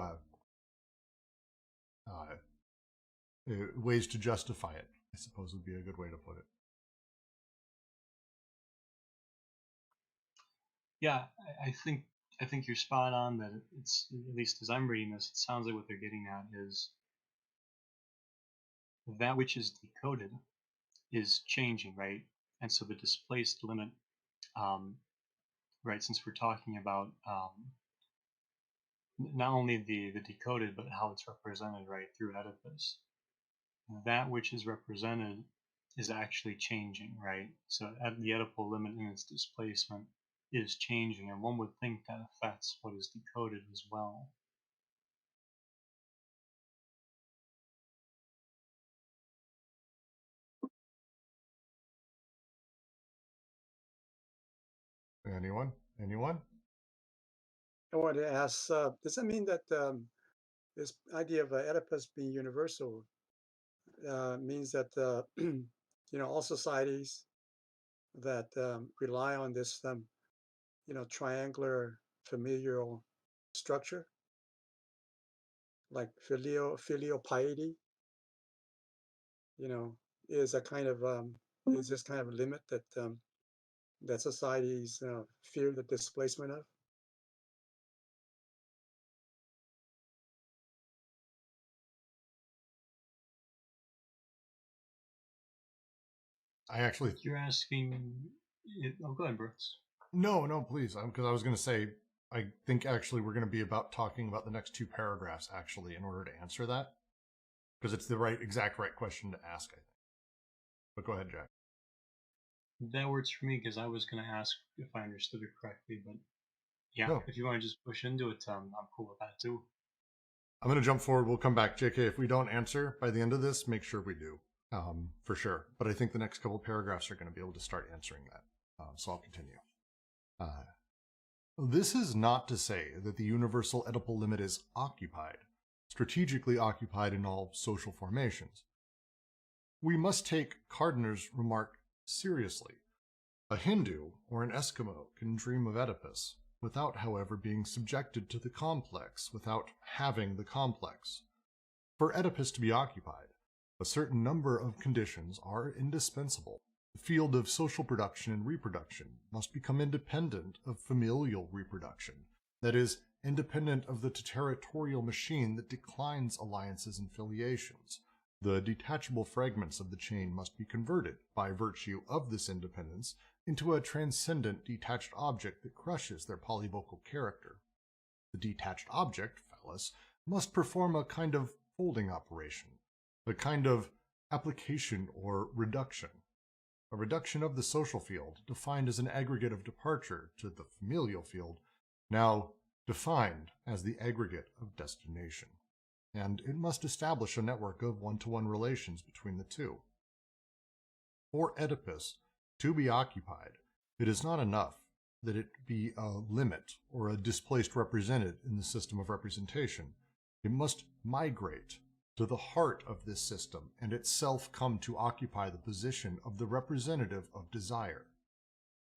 ways to justify it, I suppose would be a good way to put it. Yeah, I think you're spot on that it's, at least as I'm reading this, it sounds like what they're getting at is that which is decoded is changing, right? And so the displaced limit, right, since we're talking about not only the decoded, but how it's represented, right, through Oedipus, that which is represented is actually changing, right? So the Oedipal limit in its displacement is changing, and one would think that affects what is decoded as well. Anyone? I wanted to ask, does that mean that this idea of Oedipus being universal means that all societies that rely on this triangular familial structure, like filial piety, is a kind of is this kind of limit that that societies fear the displacement of? I actually You're asking. Oh, go ahead, Brooks. no, please, because I was going to say I think actually we're going to be talking about the next two paragraphs actually in order to answer that, because it's the exact right question to ask, I think. But go ahead, Jack. That works for me because I was going to ask if I understood it correctly, but yeah, No. if you want to just push into it, I'm cool with that too. I'm going to jump forward. We'll come back. JK, if we don't answer by the end of this, make sure we do, for sure. But I think the next couple paragraphs are going to be able to start answering that. So I'll continue. This is not to say that the universal Oedipal limit is occupied, strategically occupied in all social formations. We must take Gardner's remark seriously. A Hindu or an Eskimo can dream of Oedipus, without, however, being subjected to the complex, without having the complex. For Oedipus to be occupied, a certain number of conditions are indispensable. The field of social production and reproduction must become independent of familial reproduction, that is, independent of the territorial machine that declines alliances and filiations. The detachable fragments of the chain must be converted, by virtue of this independence, into a transcendent detached object that crushes their polyvocal character. The detached object, phallus, must perform a kind of folding operation, a kind of application or reduction. A reduction of the social field, defined as an aggregate of departure to the familial field, now defined as the aggregate of destination. And it must establish a network of one-to-one relations between the two. For Oedipus to be occupied, it is not enough that it be a limit or a displaced represented in the system of representation. It must migrate to the heart of this system and itself come to occupy the position of the representative of desire.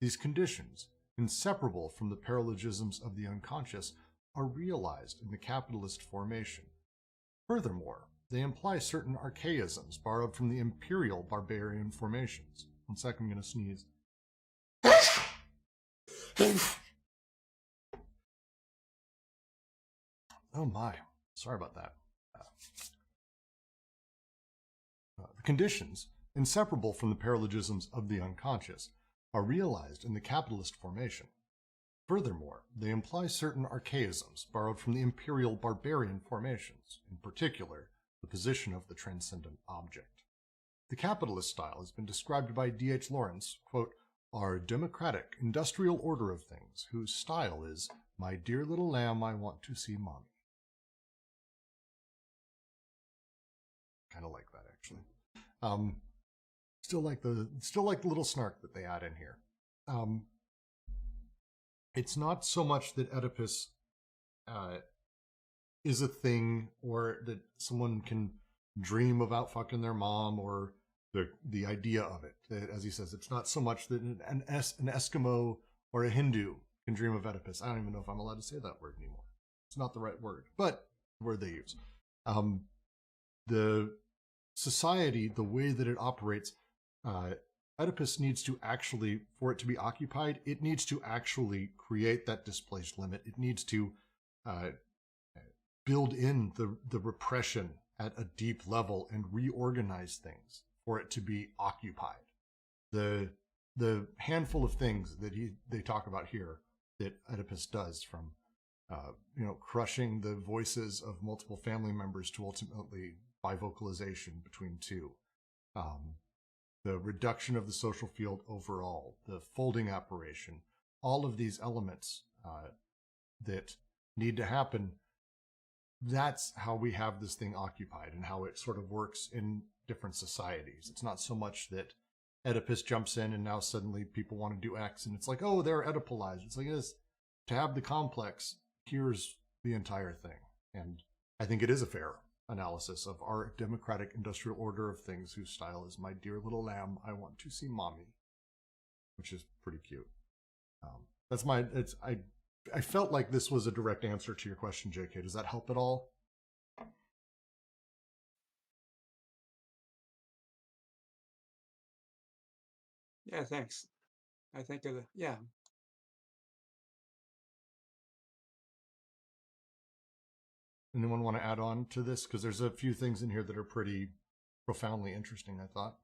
These conditions, inseparable from the paralogisms of the unconscious, are realized in the capitalist formation. Furthermore, they imply certain archaisms borrowed from the imperial barbarian formations. 1 second, I'm going to sneeze. Oh my, sorry about that. The conditions, inseparable from the paralogisms of the unconscious, are realized in the capitalist formation. Furthermore, they imply certain archaisms borrowed from the imperial barbarian formations, in particular, the position of the transcendent object. The capitalist style has been described by D.H. Lawrence, quote, our democratic, industrial order of things, whose style is, my dear little lamb, I want to see mommy. Kind of like that, actually. Still like the little snark that they add in here. It's not so much that Oedipus is a thing, or that someone can dream about fucking their mom, or the idea of it. As he says, it's not so much that an Eskimo or a Hindu can dream of Oedipus. I don't even know if I'm allowed to say that word anymore. It's not the right word, but the word they use. The society, the way that it operates, Oedipus needs to actually, for it to be occupied, it needs to actually create that displaced limit. It needs to build in the repression at a deep level and reorganize things for it to be occupied. The handful of things that they talk about here that Oedipus does, from crushing the voices of multiple family members to ultimately bivocalization between two, the reduction of the social field overall, the folding operation, all of these elements that need to happen. That's how we have this thing occupied and how it sort of works in different societies. It's not so much that Oedipus jumps in and now suddenly people want to do X and it's like, oh, they're Oedipalized. It's like, yes, to have the complex, here's the entire thing. And I think it is a fair analysis of our democratic industrial order of things, whose style is, my dear little lamb, I want to see mommy, which is pretty cute. I felt like this was a direct answer to your question, JK. Does that help at all? Yeah, thanks. I think, yeah. Anyone want to add on to this? Because there's a few things in here that are pretty profoundly interesting, I thought.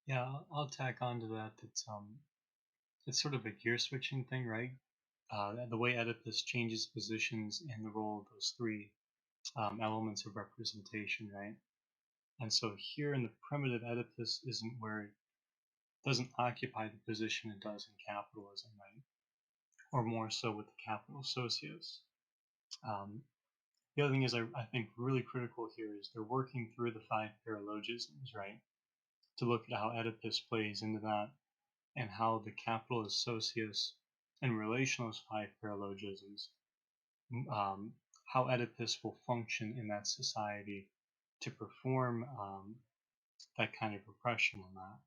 Yeah, I'll tack on to that. It's sort of a gear switching thing, right? The way Oedipus changes positions in the role of those three elements of representation, right? And so here in the primitive, Oedipus isn't where it doesn't occupy the position it does in capitalism, right? Or more so with the capital socios. The other thing is, I think really critical here is they're working through the five paralogisms, right? To look at how Oedipus plays into that and how the capitalist socius in relation to those five paralogisms, um, how Oedipus will function in that society to perform that kind of repression on that.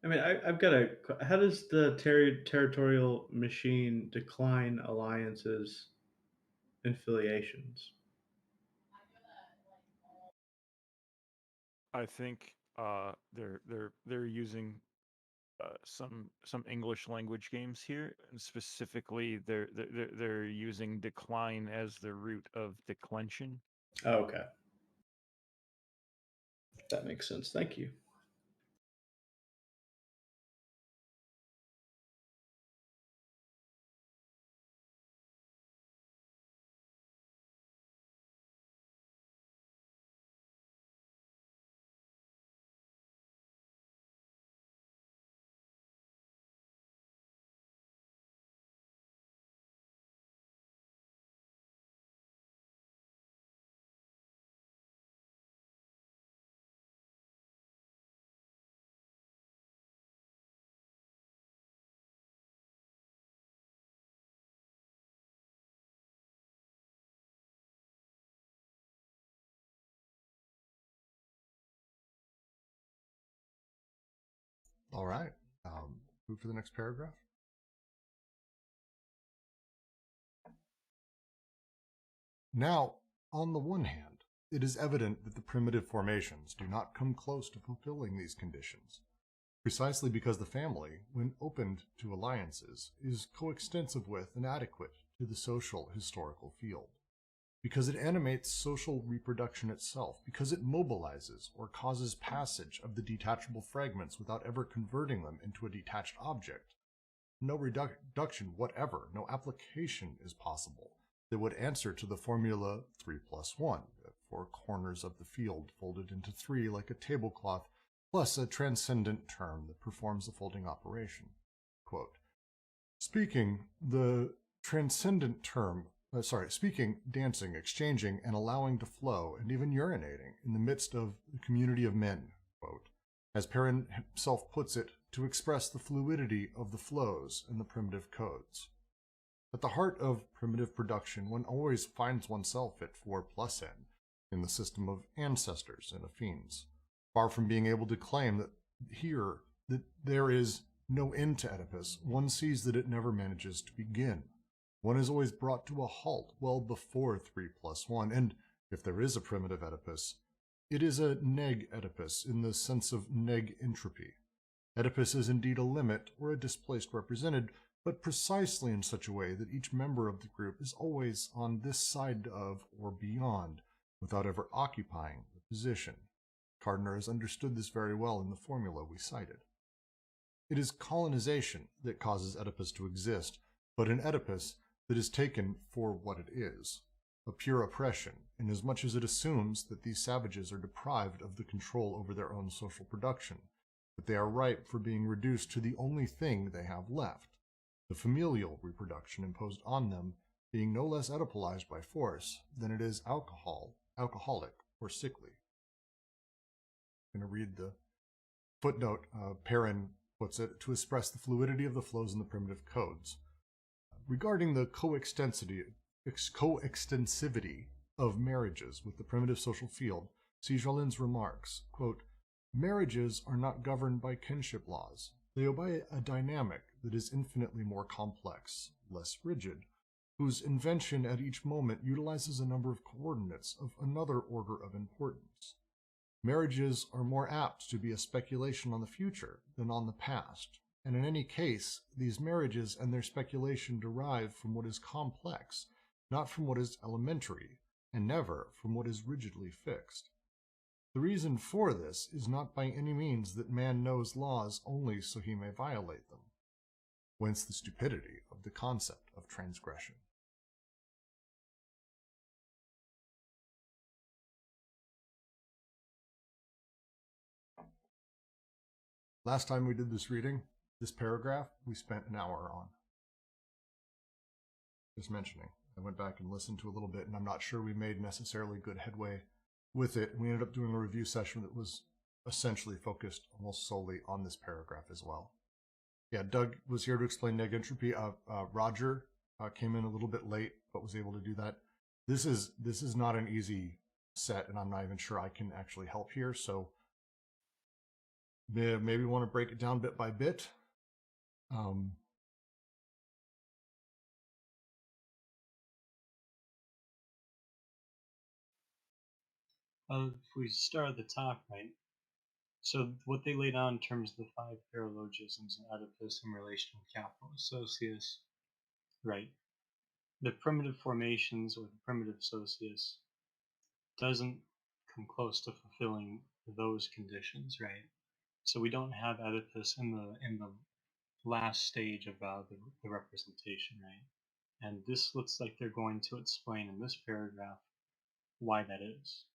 I mean, I've got a. How does the territorial machine decline alliances and affiliations? I think they're using some English language games here, and specifically they're using decline as the root of declension. Oh, okay, that makes sense. Thank you. All right. Move to the next paragraph. Now, on the one hand, it is evident that the primitive formations do not come close to fulfilling these conditions, precisely because the family, when opened to alliances, is coextensive with and adequate to the social historical field, because it animates social reproduction itself, because it mobilizes or causes passage of the detachable fragments without ever converting them into a detached object. No reduction whatever, no application is possible that would answer to the formula 3 plus 1, the four corners of the field folded into three like a tablecloth, plus a transcendent term that performs the folding operation. Quote, speaking, dancing, exchanging, and allowing to flow, and even urinating in the midst of the community of men, quote, as Perrin himself puts it, to express the fluidity of the flows and the primitive codes. At the heart of primitive production, one always finds oneself at 4 plus n, in the system of ancestors and affines, far from being able to claim that there is no end to Oedipus. One sees that it never manages to begin. One is always brought to a halt well before 3 plus 1, and if there is a primitive Oedipus, it is a neg Oedipus in the sense of neg entropy. Oedipus is indeed a limit or a displaced represented, but precisely in such a way that each member of the group is always on this side of or beyond, without ever occupying the position. Gardner has understood this very well in the formula we cited. It is colonization that causes Oedipus to exist, but an Oedipus that is taken for what it is, a pure oppression, inasmuch as it assumes that these savages are deprived of the control over their own social production, that they are ripe for being reduced to the only thing they have left, the familial reproduction imposed on them being no less Oedipalized by force than it is alcoholic, or sickly. I'm going to read the footnote. Perrin puts it, to express the fluidity of the flows in the primitive codes. Regarding the coextensivity of marriages with the primitive social field, see Jalin's remarks, quote, marriages are not governed by kinship laws. They obey a dynamic that is infinitely more complex, less rigid, whose invention at each moment utilizes a number of coordinates of another order of importance. Marriages are more apt to be a speculation on the future than on the past, and in any case, these marriages and their speculation derive from what is complex, not from what is elementary, and never from what is rigidly fixed. The reason for this is not by any means that man knows laws only so he may violate them, whence the stupidity of the concept of transgression. Last time we did this reading, this paragraph, we spent an hour on. Just mentioning. I went back and listened to a little bit, and I'm not sure we made necessarily good headway with it. We ended up doing a review session that was essentially focused almost solely on this paragraph as well. Yeah, Doug was here to explain neg entropy. Roger came in a little bit late, but was able to do that. This is not an easy set, and I'm not even sure I can actually help here, so maybe want to break it down bit by bit. If we start at the top, right? So what they lay down in terms of the 5 paralogisms in Oedipus in relation with capital Socius, right? The primitive formations or the primitive Socius doesn't come close to fulfilling those conditions, right? So we don't have Oedipus in the last stage of the representation, right? And this looks like they're going to explain in this paragraph why that is,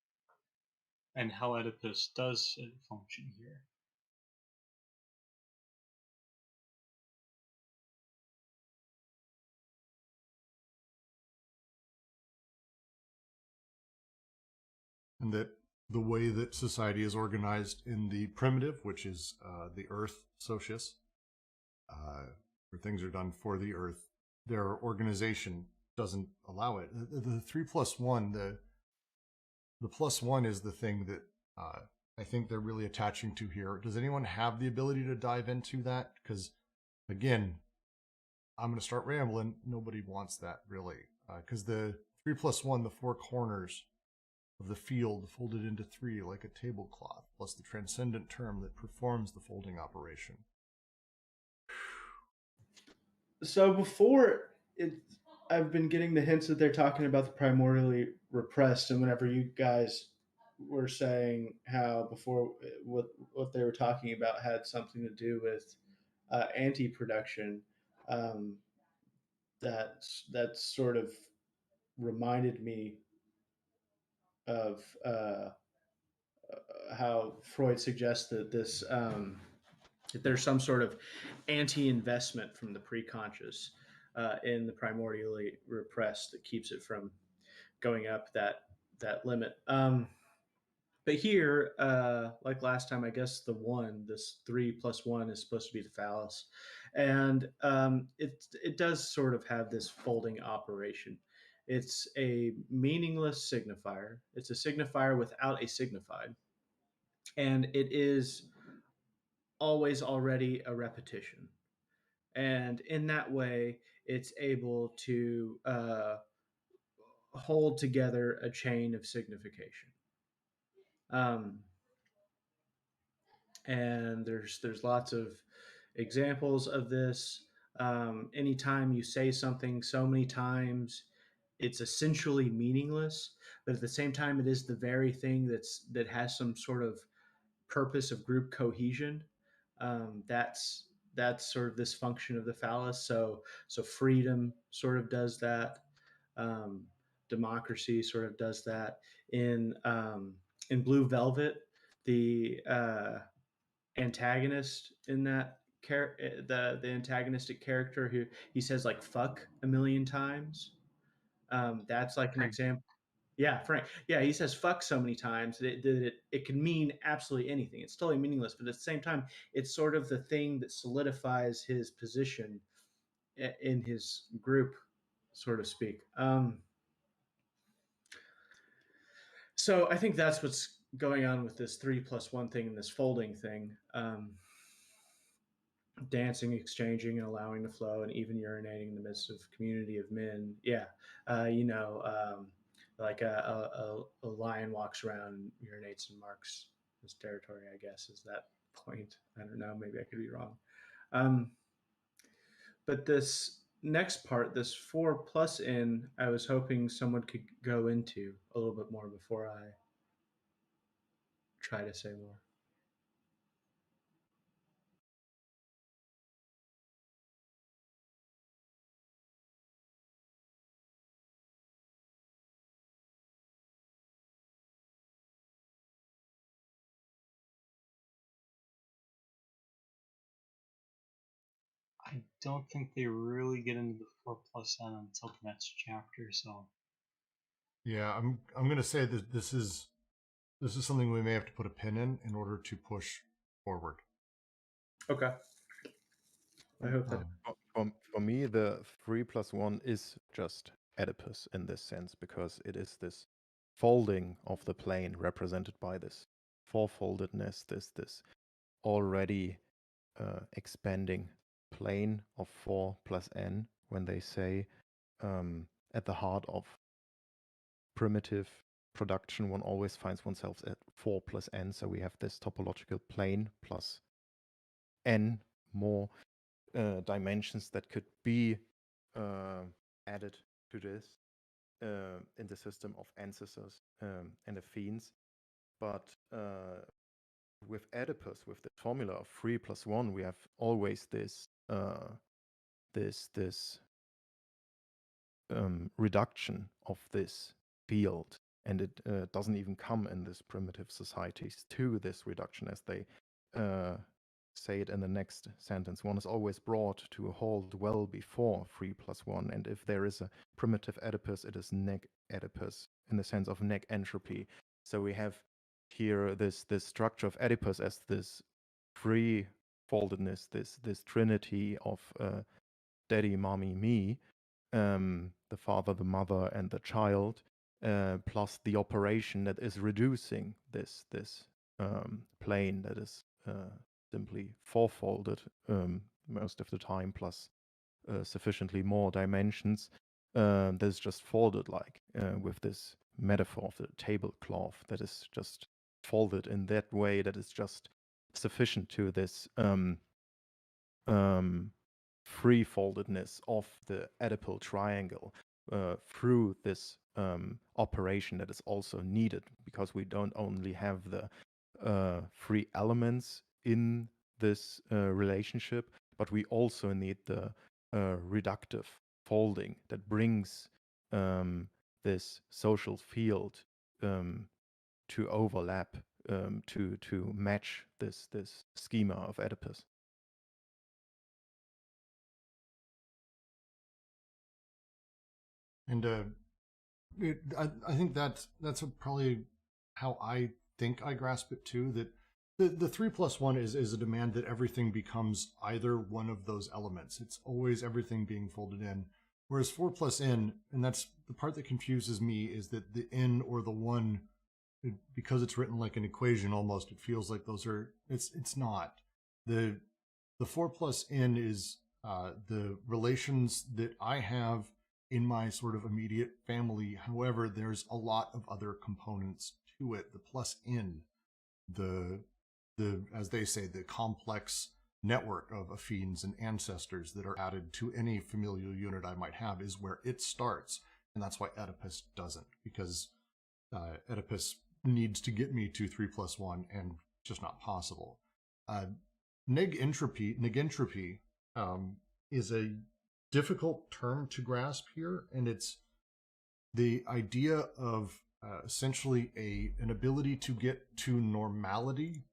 and how Oedipus does function here. And that the way that society is organized in the primitive, which is the earth socius, where things are done for the earth, their organization doesn't allow it. The 3+1, the +1 is the thing that I think they're really attaching to here. Does anyone have the ability to dive into that? Because again, I'm going to start rambling. Nobody wants that really, because the 3+1, the 4 corners of the field folded into 3 like a tablecloth, plus the transcendent term that performs the folding operation. So before it, I've been getting the hints that they're talking about the primordially repressed, and whenever you guys were saying how before what they were talking about had something to do with anti-production, that sort of reminded me of how Freud suggests that this that there's some sort of anti-investment from the preconscious in the primordially repressed that keeps it from going up that limit. But here, like last time, I guess this 3+1 is supposed to be the phallus, and it does sort of have this folding operation. It's a meaningless signifier. It's a signifier without a signified, and it is always already a repetition. And in that way, it's able to hold together a chain of signification. And there's lots of examples of this. Anytime you say something so many times, it's essentially meaningless, but at the same time, it is the very thing that has some sort of purpose of group cohesion. That's sort of this function of the phallus. So freedom sort of does that. Democracy sort of does that. In Blue Velvet, the antagonist in that the antagonistic character who he says like fuck a million times. That's like an Frank. example. Yeah, Frank. Yeah, he says fuck so many times that it can mean absolutely anything. It's totally meaningless, but at the same time, it's sort of the thing that solidifies his position in his group, so to speak. So I think that's what's going on with this 3+1 thing and this folding thing. Dancing, exchanging, and allowing the flow, and even urinating in the midst of community of men. Yeah, like a lion walks around and urinates and marks his territory, I guess, is that point. I don't know, maybe I could be wrong. But this next part, this 4+N, I was hoping someone could go into a little bit more before I try to say more. I don't think they really get into the 4+N until the next chapter, so Yeah, I'm gonna say that this is something we may have to put a pin in order to push forward. Okay. I hope that. For me, the 3+1 is just Oedipus in this sense, because it is this folding of the plane represented by this fourfoldedness, this already expanding plane of 4+N, when they say at the heart of primitive production, one always finds oneself at 4+N. So we have this topological plane plus N more dimensions that could be added to this in the system of ancestors and affines. But with Oedipus, with the formula of 3+1, we have always this reduction of this field, and it doesn't even come in this primitive societies to this reduction, as they say it in the next sentence. One is always brought to a halt well before 3+1, and if there is a primitive Oedipus, it is neg Oedipus in the sense of neg entropy. So we have here this structure of Oedipus as this three-foldedness, this trinity of daddy, mommy, me, the father, the mother, and the child, plus the operation that is reducing this plane that is simply fourfolded most of the time, plus sufficiently more dimensions. That is just folded, like with this metaphor of the tablecloth that is just folded in that way, that is just sufficient to this free-foldedness of the Oedipal triangle through this operation that is also needed, because we don't only have the three elements in this relationship, but we also need the reductive folding that brings this social field to overlap, to match this schema of Oedipus. And I think that's probably how I think I grasp it too. That the 3+1 is a demand that everything becomes either one of those elements. It's always everything being folded in. Whereas 4+N, and that's the part that confuses me, is that the N or the 1, because it's written like an equation almost, it feels like those are, it's not. The 4+N is the relations that I have in my sort of immediate family. However, there's a lot of other components to it. The plus N, the as they say, the complex network of affines and ancestors that are added to any familial unit I might have, is where it starts. And that's why Oedipus doesn't, because Oedipus needs to get me to 3+1, and it's just not possible. Neg entropy is a difficult term to grasp here, and it's the idea of essentially an ability to get to normality,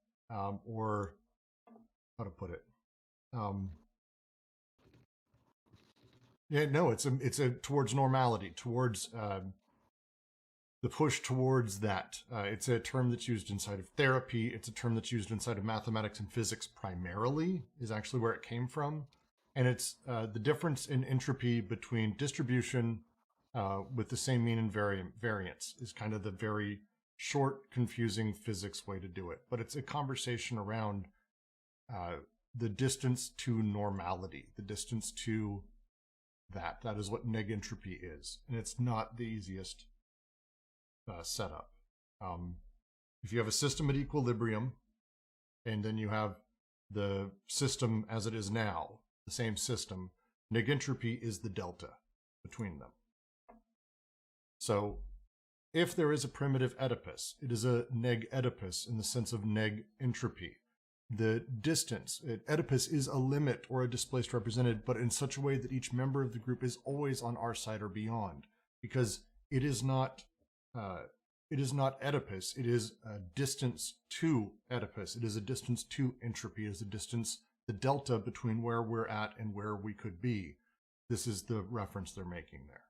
or how to put it. Yeah, no, it's a towards normality, towards the push towards that. It's a term that's used inside of therapy. It's a term that's used inside of mathematics and physics primarily, is actually where it came from. And it's the difference in entropy between distribution with the same mean and variance is kind of the very short, confusing physics way to do it. But it's a conversation around the distance to normality, the distance to that. That is what neg entropy is. And it's not the easiest setup. If you have a system at equilibrium, and then you have the system as it is now, the same system, neg entropy is the delta between them. So if there is a primitive Oedipus, it is a neg Oedipus in the sense of neg entropy. The distance, Oedipus is a limit or a displaced represented, but in such a way that each member of the group is always on our side or beyond, because it is not Oedipus. It is a distance to Oedipus. It is a distance to entropy. It is a distance, the delta between where we're at and where we could be. This is the reference they're making there.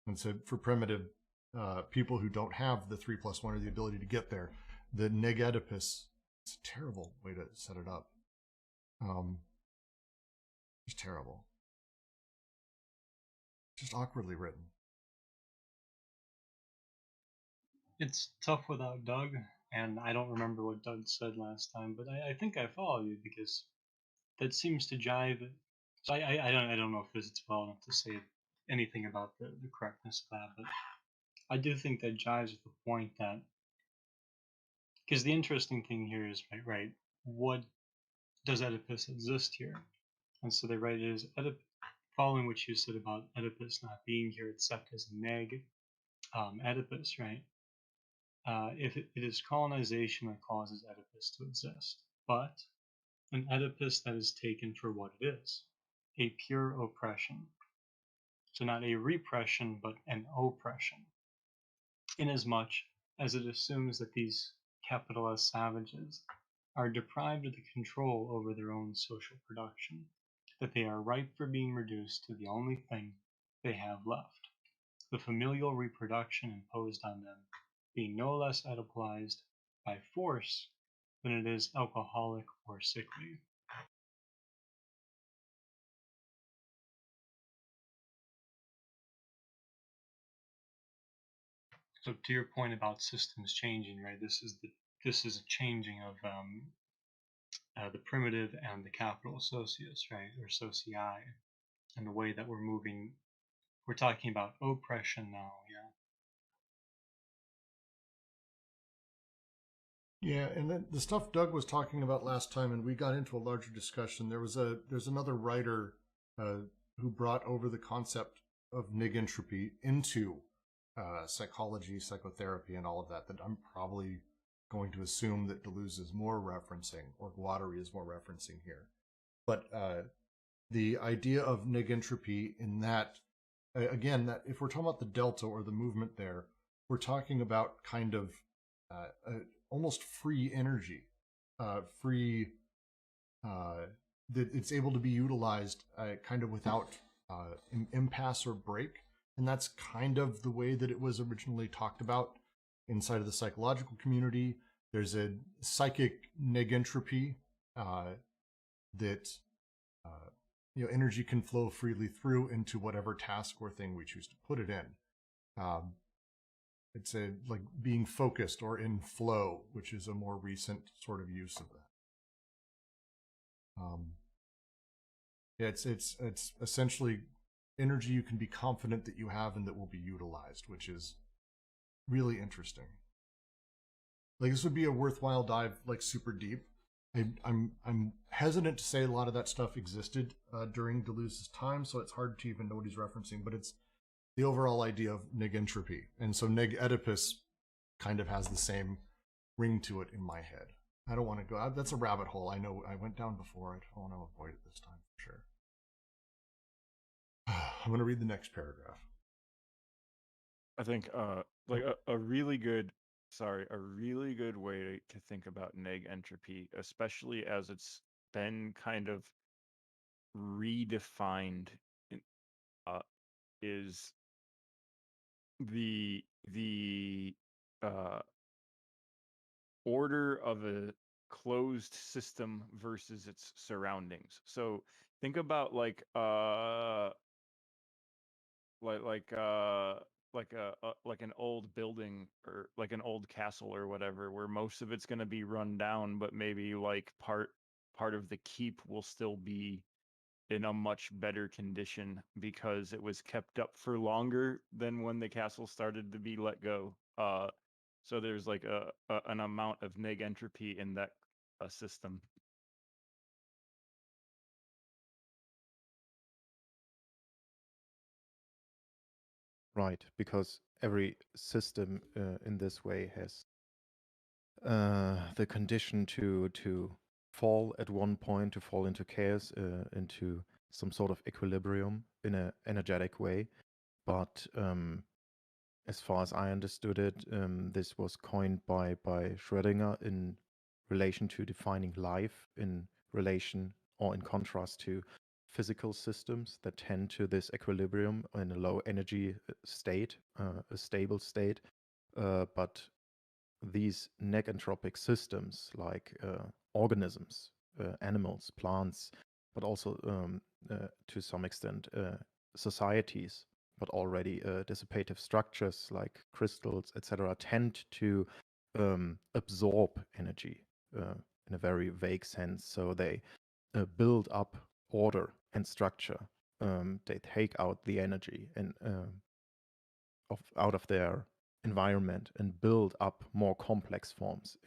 And so for primitive people who don't have the 3+1 or the ability to get there, the neg Oedipus, it's a terrible way to set it up. It's terrible. Just awkwardly written. It's tough without Doug, and I don't remember what Doug said last time, but I think I follow you because that seems to jive. So I don't know if it's well enough to say anything about the correctness of that, but I do think that jives with the point that, because the interesting thing here is right, what does Oedipus exist here? And so they write it as Oedipus, following what you said about Oedipus not being here except as a neg Oedipus, right? If it is colonization that causes Oedipus to exist, but an Oedipus that is taken for what it is, a pure oppression. So not a repression, but an oppression, inasmuch as it assumes that these capital S savages are deprived of the control over their own social production, that they are ripe for being reduced to the only thing they have left, the familial reproduction imposed on them being no less Oedipalized by force than it is alcoholic or sickly. So to your point about systems changing, right? This is a changing of the primitive and the capital socius, right, or socii, and the way that we're moving. We're talking about oppression now, yeah. Yeah, and then the stuff Doug was talking about last time, and we got into a larger discussion. There's another writer who brought over the concept of neg entropy into psychology, psychotherapy, and all of that. That I'm probably going to assume that Deleuze is more referencing, or Guattari is more referencing here. But the idea of neg entropy in that, again, that if we're talking about the delta or the movement there, we're talking about kind of almost free energy, free that it's able to be utilized kind of without impasse or break. And that's kind of the way that it was originally talked about inside of the psychological community. There's a psychic neg entropy that energy can flow freely through into whatever task or thing we choose to put it in. It's like being focused or in flow, which is a more recent sort of use of that. Yeah, it's essentially energy you can be confident that you have and that will be utilized, which is really interesting. Like, this would be a worthwhile dive, like super deep. I'm hesitant to say a lot of that stuff existed during Deleuze's time, so it's hard to even know what he's referencing, but it's the overall idea of neg entropy. And so neg Oedipus kind of has the same ring to it in my head. I don't want to go, that's a rabbit hole. I know I went down before. I don't want to avoid it this time, for sure. I'm going to read the next paragraph. I think like a really good way to think about neg entropy, especially as it's been kind of redefined is the order of a closed system versus its surroundings. So think about like an old building or like an old castle or whatever, where most of it's going to be run down, but maybe like part of the keep will still be in a much better condition because it was kept up for longer than when the castle started to be let go. So there's like an amount of neg entropy in that system. Right, because every system in this way has the condition to fall at one point, to fall into chaos, into some sort of equilibrium in an energetic way. But as far as I understood it, this was coined by Schrödinger in relation to defining life in relation or in contrast to physical systems that tend to this equilibrium in a low energy state, a stable state. But these negentropic systems like organisms, animals, plants, but also to some extent societies, but already dissipative structures like crystals, etc., tend to absorb energy in a very vague sense. So they build up order and structure. They take out the energy and out of their environment and build up more complex forms.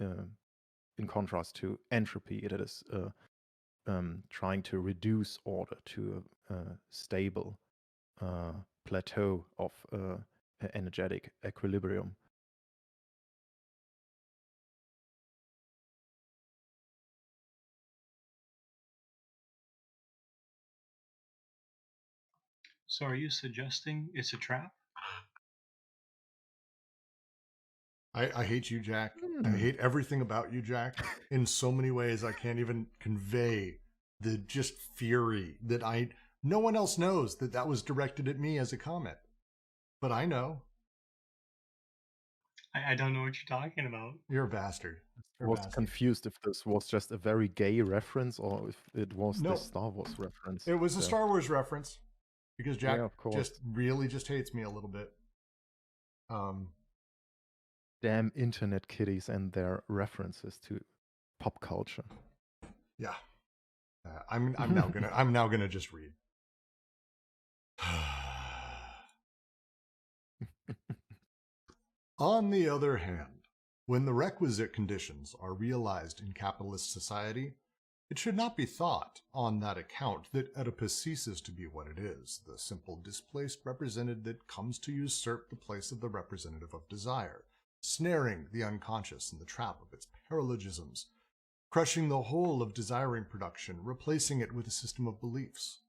In contrast to entropy, it is trying to reduce order to a stable plateau of energetic equilibrium. So are you suggesting it's a trap? I hate you, Jack. I hate everything about you, Jack. In so many ways, I can't even convey the just fury that no one else knows that was directed at me as a comment. But I know. I don't know what you're talking about. You're a bastard. I was confused if this was just a very gay reference or if it was the Star Wars reference. It was a Star Wars reference because Jack just hates me a little bit. Damn internet kiddies and their references to pop culture. Yeah. I'm now gonna just read. On the other hand, when the requisite conditions are realized in capitalist society, it should not be thought, on that account, that Oedipus ceases to be what it is, the simple displaced represented that comes to usurp the place of the representative of desire, snaring the unconscious in the trap of its paralogisms, crushing the whole of desiring production, replacing it with a system of beliefs.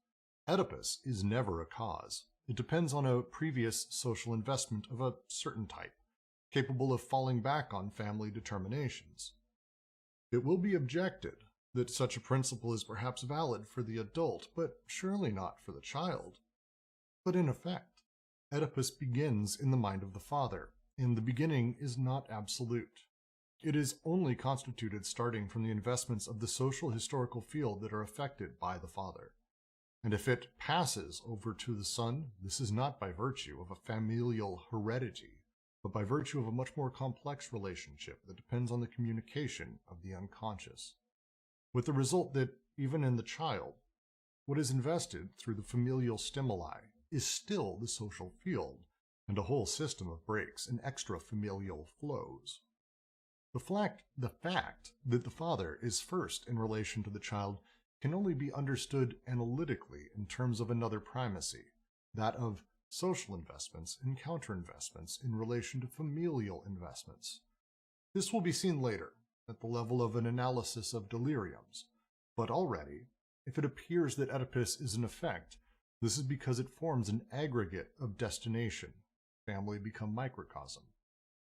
Oedipus is never a cause. It depends on a previous social investment of a certain type, capable of falling back on family determinations. It will be objected that such a principle is perhaps valid for the adult, but surely not for the child. But in effect, Oedipus begins in the mind of the father, and the beginning is not absolute. It is only constituted starting from the investments of the social historical field that are affected by the father. And if it passes over to the son, this is not by virtue of a familial heredity, but by virtue of a much more complex relationship that depends on the communication of the unconscious. With the result that, even in the child, what is invested through the familial stimuli is still the social field, and a whole system of breaks and extra-familial flows. The fact that the father is first in relation to the child can only be understood analytically in terms of another primacy, that of social investments and counter-investments in relation to familial investments. This will be seen later, at the level of an analysis of deliriums, but already, if it appears that Oedipus is an effect, this is because it forms an aggregate of destination, family become microcosm,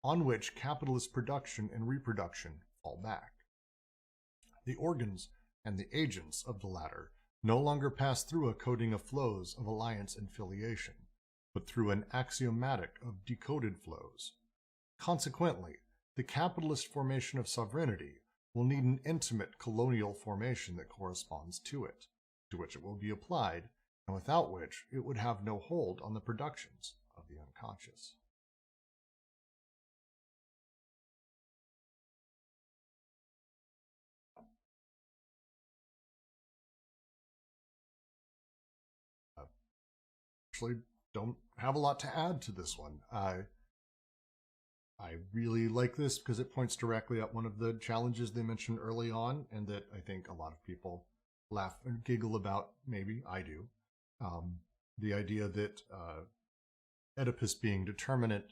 on which capitalist production and reproduction fall back. The organs and the agents of the latter no longer pass through a coding of flows of alliance and filiation, but through an axiomatic of decoded flows. Consequently, the capitalist formation of sovereignty will need an intimate colonial formation that corresponds to it, to which it will be applied, and without which it would have no hold on the productions of the unconscious. Actually, don't have a lot to add to this one. I really like this because it points directly at one of the challenges they mentioned early on, and that I think a lot of people laugh and giggle about. Maybe I do. The idea that Oedipus being determinate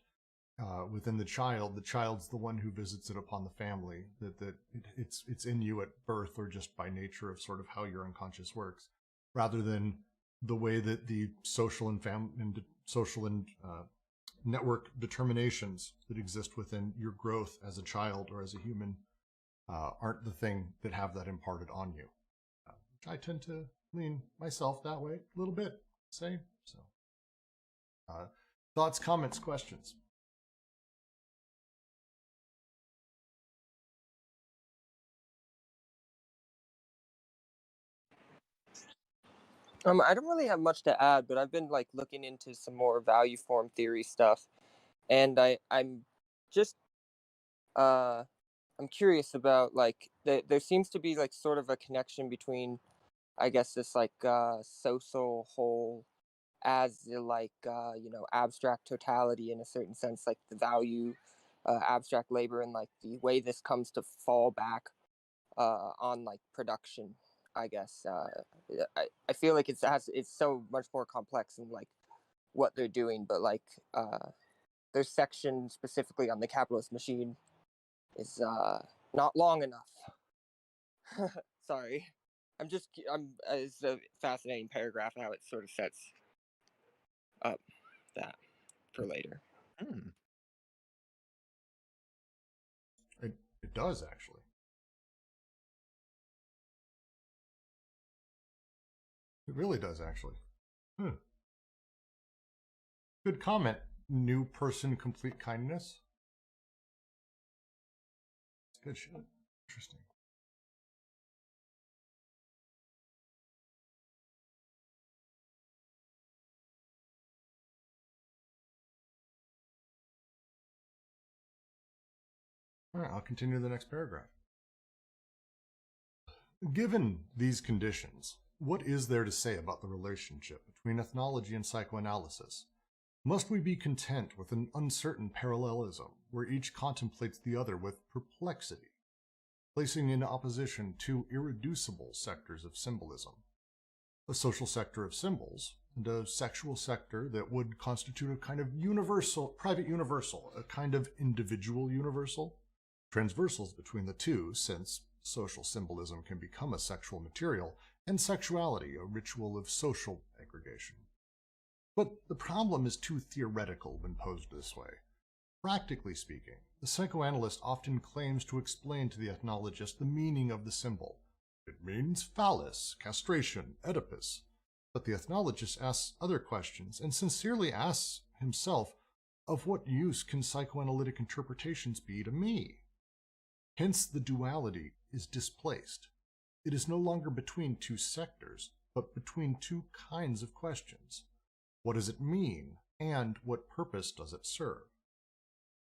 within the child's the one who visits it upon the family, that it's in you at birth or just by nature of sort of how your unconscious works, rather than the way that the social and network determinations that exist within your growth as a child or as a human aren't the thing that have that imparted on you. Which I tend to lean myself that way a little bit, say. So, thoughts, comments, questions? I don't really have much to add, but I've been like looking into some more value form theory stuff, and I'm just I'm curious about like there seems to be like sort of a connection between, I guess, this like social whole as like abstract totality in a certain sense, like the value, abstract labor, and like the way this comes to fall back on like production. I guess I feel like it's so much more complex in like what they're doing, but like their section specifically on the capitalist machine is not long enough. Sorry, it's a fascinating paragraph how it sort of sets up that for later. It does actually. It really does, actually. Good comment. New person, complete kindness. It's good shit. Interesting. All right, I'll continue the next paragraph. Given these conditions, what is there to say about the relationship between ethnology and psychoanalysis? Must we be content with an uncertain parallelism where each contemplates the other with perplexity, placing in opposition two irreducible sectors of symbolism? A social sector of symbols and a sexual sector that would constitute a kind of universal, private universal, a kind of individual universal? Transversals between the two, since social symbolism can become a sexual material, and sexuality a ritual of social aggregation. But the problem is too theoretical when posed this way. Practically speaking, the psychoanalyst often claims to explain to the ethnologist the meaning of the symbol. It means phallus, castration, Oedipus. But the ethnologist asks other questions and sincerely asks himself, of what use can psychoanalytic interpretations be to me? Hence the duality is displaced. It is no longer between two sectors, but between two kinds of questions. What does it mean, and what purpose does it serve?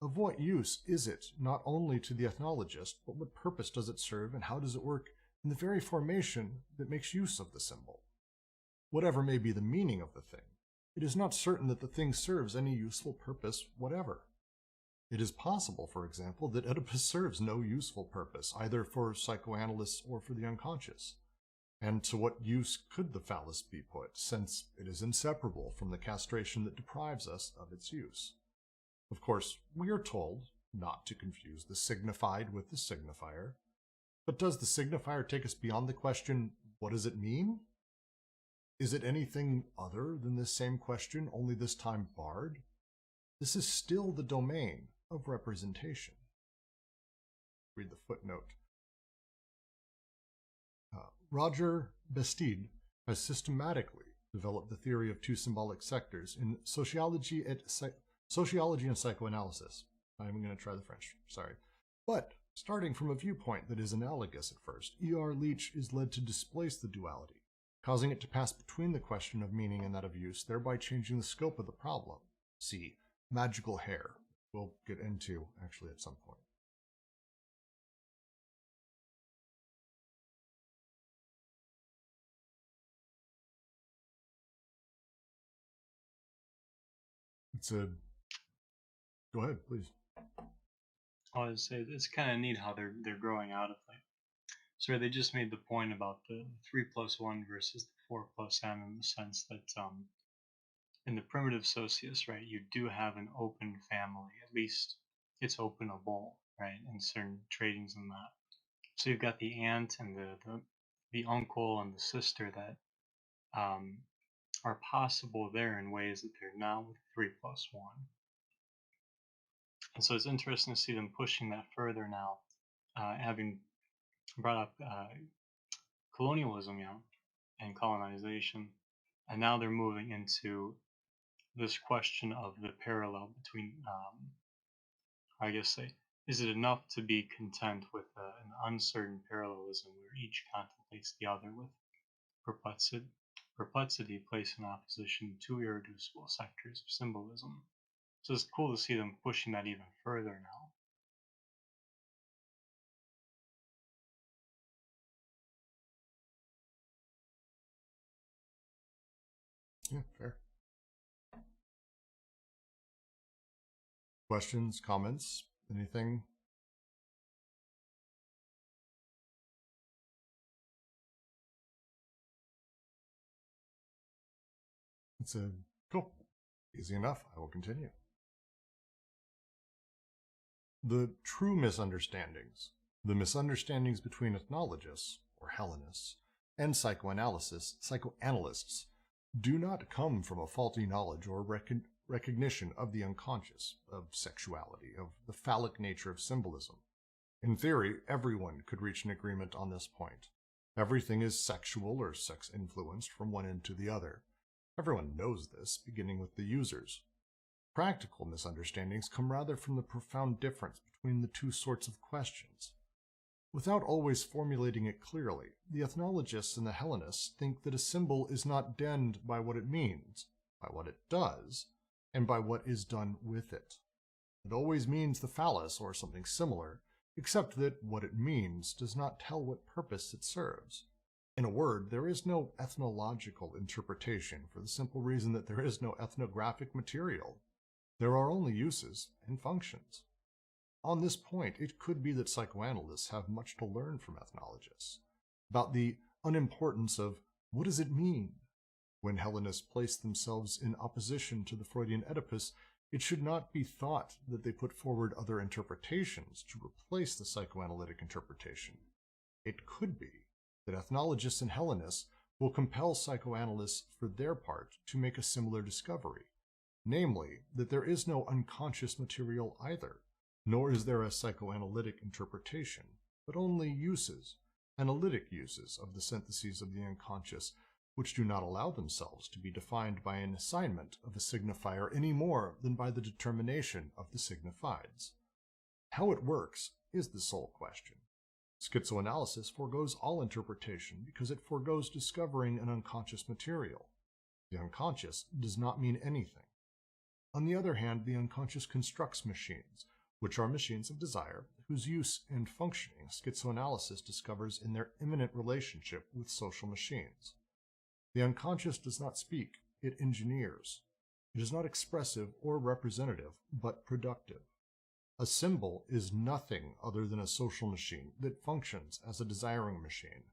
Of what use is it not only to the ethnologist, but what purpose does it serve, and how does it work in the very formation that makes use of the symbol? Whatever may be the meaning of the thing, it is not certain that the thing serves any useful purpose whatever. It is possible, for example, that Oedipus serves no useful purpose, either for psychoanalysts or for the unconscious. And to what use could the phallus be put, since it is inseparable from the castration that deprives us of its use? Of course, we are told not to confuse the signified with the signifier. But does the signifier take us beyond the question, what does it mean? Is it anything other than this same question, only this time barred? This is still the domain of representation. Read the footnote. Roger Bastide has systematically developed the theory of two symbolic sectors in sociology and psychoanalysis. I'm going to try the French, sorry. But starting from a viewpoint that is analogous at first, E.R. Leach is led to displace the duality, causing it to pass between the question of meaning and that of use, thereby changing the scope of the problem. See, magical hair. We'll get into, actually, at some point. Go ahead, please. I would say it's kind of neat how they're growing out of it. So they just made the point about the 3+1 versus the 4+n in the sense that in the primitive socius, right, you do have an open family. At least it's openable, right, in certain tradings and that. So you've got the aunt and the uncle and the sister that are possible there in ways that they're not with 3+1. And so it's interesting to see them pushing that further now, having brought up colonialism, and colonization, and now they're moving into this question of the parallel between, I guess, is it enough to be content with an uncertain parallelism where each contemplates the other with perplexity placed in opposition to irreducible sectors of symbolism? So it's cool to see them pushing that even further now. Yeah, fair. Questions, comments, anything? It's cool. Easy enough. I will continue. The true misunderstandings, the misunderstandings between ethnologists, or Hellenists, and psychoanalysts, do not come from a faulty knowledge or recognition of the unconscious, of sexuality, of the phallic nature of symbolism. In theory, everyone could reach an agreement on this point. Everything is sexual or sex-influenced from one end to the other. Everyone knows this, beginning with the users. Practical misunderstandings come rather from the profound difference between the two sorts of questions. Without always formulating it clearly, the ethnologists and the Hellenists think that a symbol is not denned by what it means, by what it does, and by what is done with it. It always means the phallus or something similar, except that what it means does not tell what purpose it serves. In a word, there is no ethnological interpretation for the simple reason that there is no ethnographic material. There are only uses and functions. On this point, it could be that psychoanalysts have much to learn from ethnologists about the unimportance of what does it mean? When Hellenists place themselves in opposition to the Freudian Oedipus, it should not be thought that they put forward other interpretations to replace the psychoanalytic interpretation. It could be that ethnologists and Hellenists will compel psychoanalysts for their part to make a similar discovery, namely, that there is no unconscious material either, nor is there a psychoanalytic interpretation, but only uses, analytic uses of the syntheses of the unconscious, which do not allow themselves to be defined by an assignment of a signifier any more than by the determination of the signifieds. How it works is the sole question. Schizoanalysis forgoes all interpretation because it forgoes discovering an unconscious material. The unconscious does not mean anything. On the other hand, the unconscious constructs machines, which are machines of desire, whose use and functioning schizoanalysis discovers in their immanent relationship with social machines. The unconscious does not speak, it engineers. It is not expressive or representative, but productive. A symbol is nothing other than a social machine that functions as a desiring machine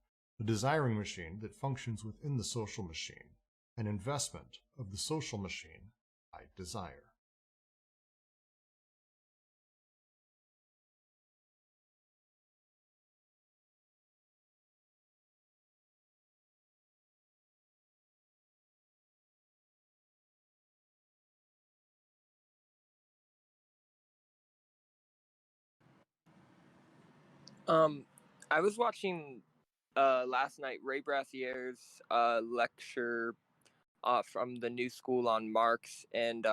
that functions within the social machine, an investment of the social machine by desire. I was watching last night Ray Brassier's lecture from the New School on Marx, and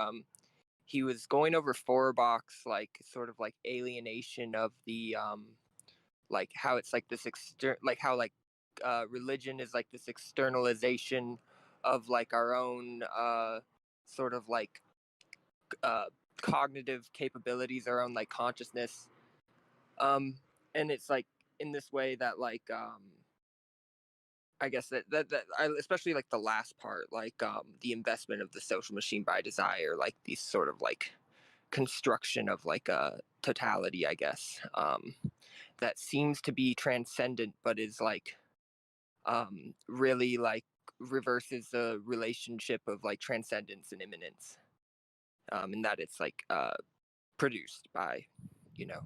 he was going over Feuerbach's like sort of like alienation of the like how it's like this like how like religion is like this externalization of like our own sort of like uh, cognitive capabilities, our own like consciousness, and it's like in this way that like I guess that I especially like the last part, like the investment of the social machine by desire, like these sort of like construction of like a totality, I guess, that seems to be transcendent, but is like really like reverses the relationship of like transcendence and immanence, and that it's like produced by, you know,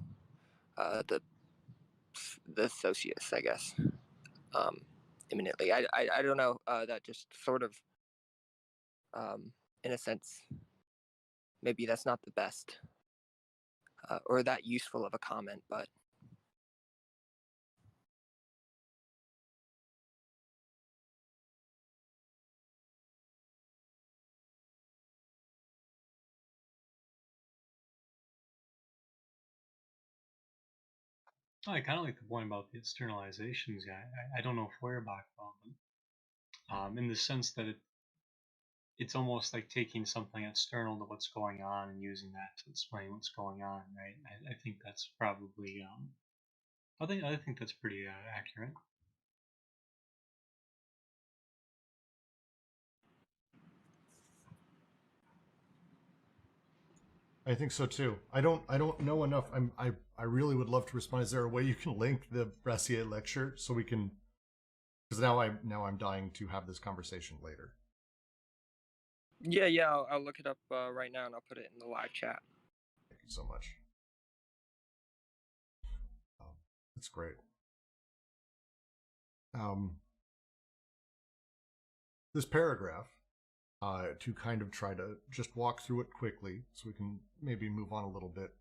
the socius, I guess, imminently. I don't know. That just sort of, in a sense, maybe that's not the best or that useful of a comment, but. I kind of like the point about the externalizations. Yeah, I don't know Feuerbach well, but in the sense that it's almost like taking something external to what's going on and using that to explain what's going on, right? I think that's probably I think that's pretty accurate. I think so too. I don't know enough. I really would love to respond. Is there a way you can link the Brassier lecture so we can? Because now I'm dying to have this conversation later. Yeah, I'll look it up right now and I'll put it in the live chat. Thank you so much. That's great. This paragraph, to kind of try to just walk through it quickly so we can maybe move on a little bit,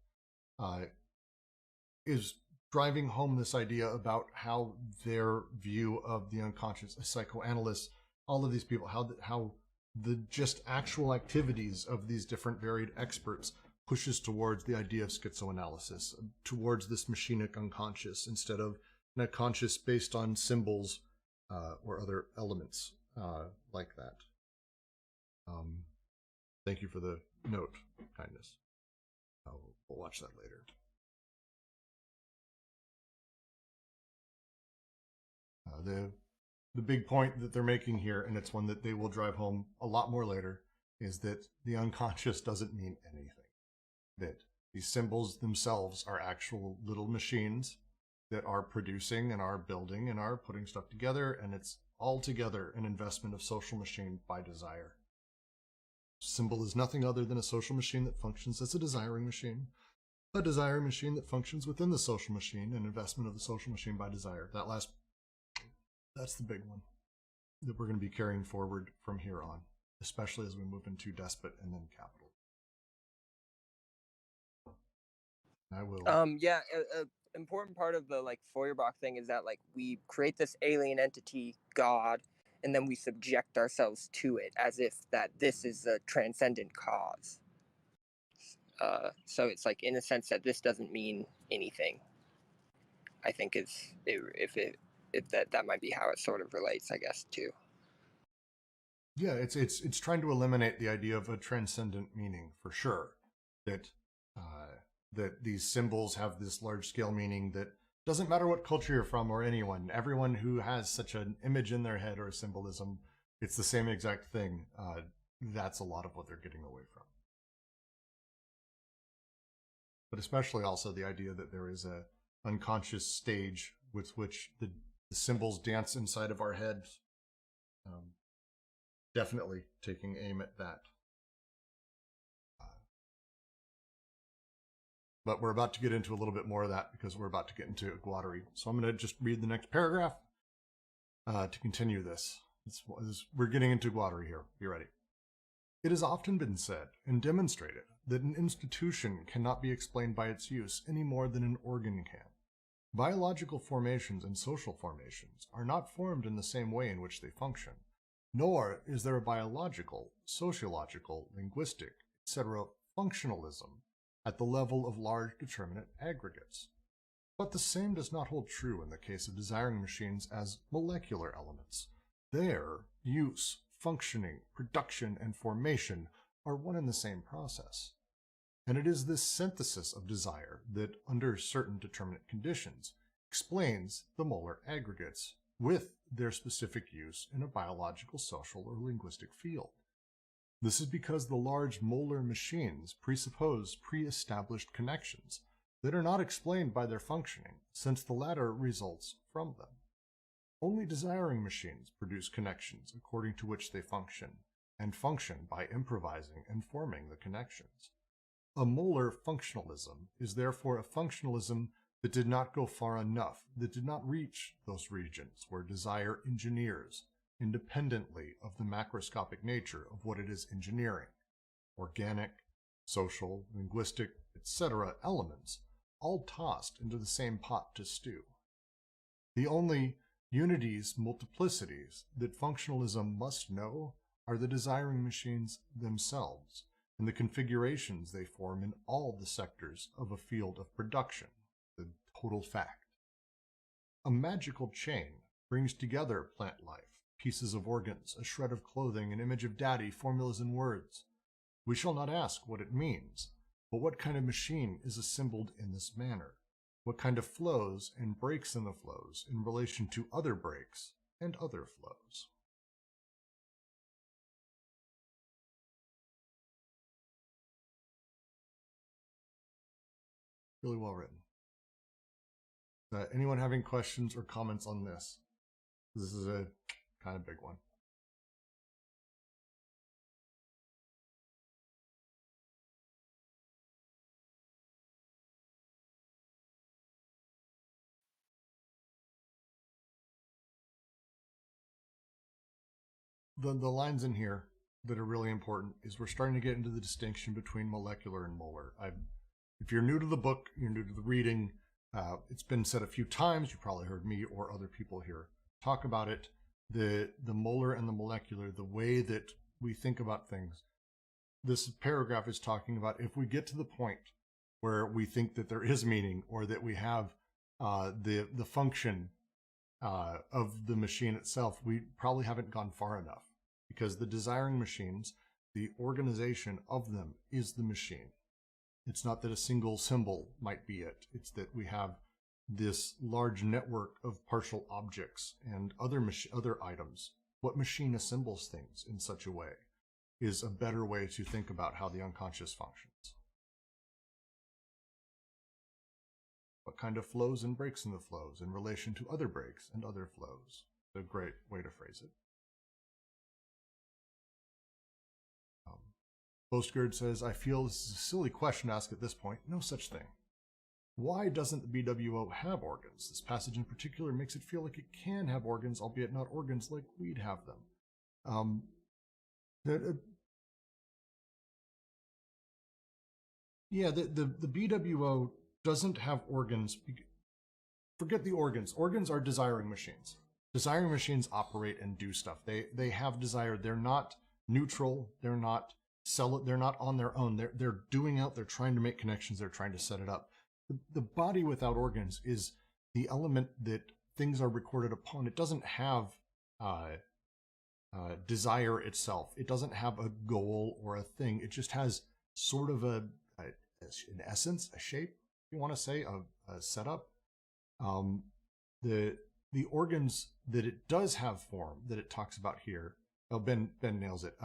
is driving home this idea about how their view of the unconscious, psychoanalysts, all of these people, how the just actual activities of these different varied experts pushes towards the idea of schizoanalysis, towards this machinic unconscious instead of an unconscious based on symbols or other elements like that. Thank you for the note, kindness. We'll watch that later. The big point that they're making here, and it's one that they will drive home a lot more later, is that the unconscious doesn't mean anything. That these symbols themselves are actual little machines that are producing and are building and are putting stuff together, and it's altogether an investment of social machine by desire. Symbol is nothing other than a social machine that functions as a desiring machine that functions within the social machine, an investment of the social machine by desire. That's the big one that we're going to be carrying forward from here on, especially as we move into despot and then capital. I will. Yeah, important part of the like Feuerbach thing is that like we create this alien entity, God, and then we subject ourselves to it as if that this is a transcendent cause. So it's like in a sense that this doesn't mean anything. I think if that might be how it sort of relates, I guess, too. Yeah, it's trying to eliminate the idea of a transcendent meaning for sure. That these symbols have this large scale meaning that doesn't matter what culture you're from or anyone. Everyone who has such an image in their head or a symbolism, it's the same exact thing. That's a lot of what they're getting away from. But especially also the idea that there is a unconscious stage with which the symbols dance inside of our heads. Definitely taking aim at that. But we're about to get into a little bit more of that because we're about to get into Guattari. So I'm going to just read the next paragraph to continue this. We're getting into Guattari here. Be ready. It has often been said and demonstrated that an institution cannot be explained by its use any more than an organ can. Biological formations and social formations are not formed in the same way in which they function, nor is there a biological, sociological, linguistic, etc. functionalism at the level of large determinate aggregates. But the same does not hold true in the case of desiring machines as molecular elements. Their use, functioning, production, and formation are one and the same process. And it is this synthesis of desire that, under certain determinate conditions, explains the molar aggregates with their specific use in a biological, social, or linguistic field. This is because the large molar machines presuppose pre-established connections that are not explained by their functioning, since the latter results from them. Only desiring machines produce connections according to which they function, and function by improvising and forming the connections. A molar functionalism is therefore a functionalism that did not go far enough, that did not reach those regions where desire engineers, independently of the macroscopic nature of what it is engineering. Organic, social, linguistic, etc. elements, all tossed into the same pot to stew. The only unities, multiplicities that functionalism must know are the desiring machines themselves, and the configurations they form in all the sectors of a field of production, the total fact. A magical chain brings together plant life, pieces of organs, a shred of clothing, an image of daddy, formulas and words. We shall not ask what it means, but what kind of machine is assembled in this manner? What kind of flows and breaks in the flows in relation to other breaks and other flows? Really well written. Anyone having questions or comments on this? This is a kind of big one. The lines in here that are really important is we're starting to get into the distinction between molecular and molar. If you're new to the book, you're new to the reading, it's been said a few times, you probably heard me or other people here talk about it, the molar and the molecular, the way that we think about things. This paragraph is talking about if we get to the point where we think that there is meaning or that we have the function of the machine itself, we probably haven't gone far enough, because the desiring machines, the organization of them is the machine. It's not that a single symbol might be it. It's that we have this large network of partial objects and other items. What machine assembles things in such a way is a better way to think about how the unconscious functions. What kind of flows and breaks in the flows in relation to other breaks and other flows? A great way to phrase it. Postgird says, I feel this is a silly question to ask at this point. No such thing. Why doesn't the BWO have organs? This passage in particular makes it feel like it can have organs, albeit not organs like we'd have them. The BWO doesn't have organs. Forget the organs. Organs are desiring machines. Desiring machines operate and do stuff. They have desire. They're not neutral. They're not they're not on their own. They're doing out. They're trying to make connections. They're trying to set it up. The body without organs is the element that things are recorded upon. It doesn't have desire itself. It doesn't have a goal or a thing. It just has sort of an essence, a shape, if you want to say, a setup. The organs that it does have form that it talks about here. Oh, Ben nails it.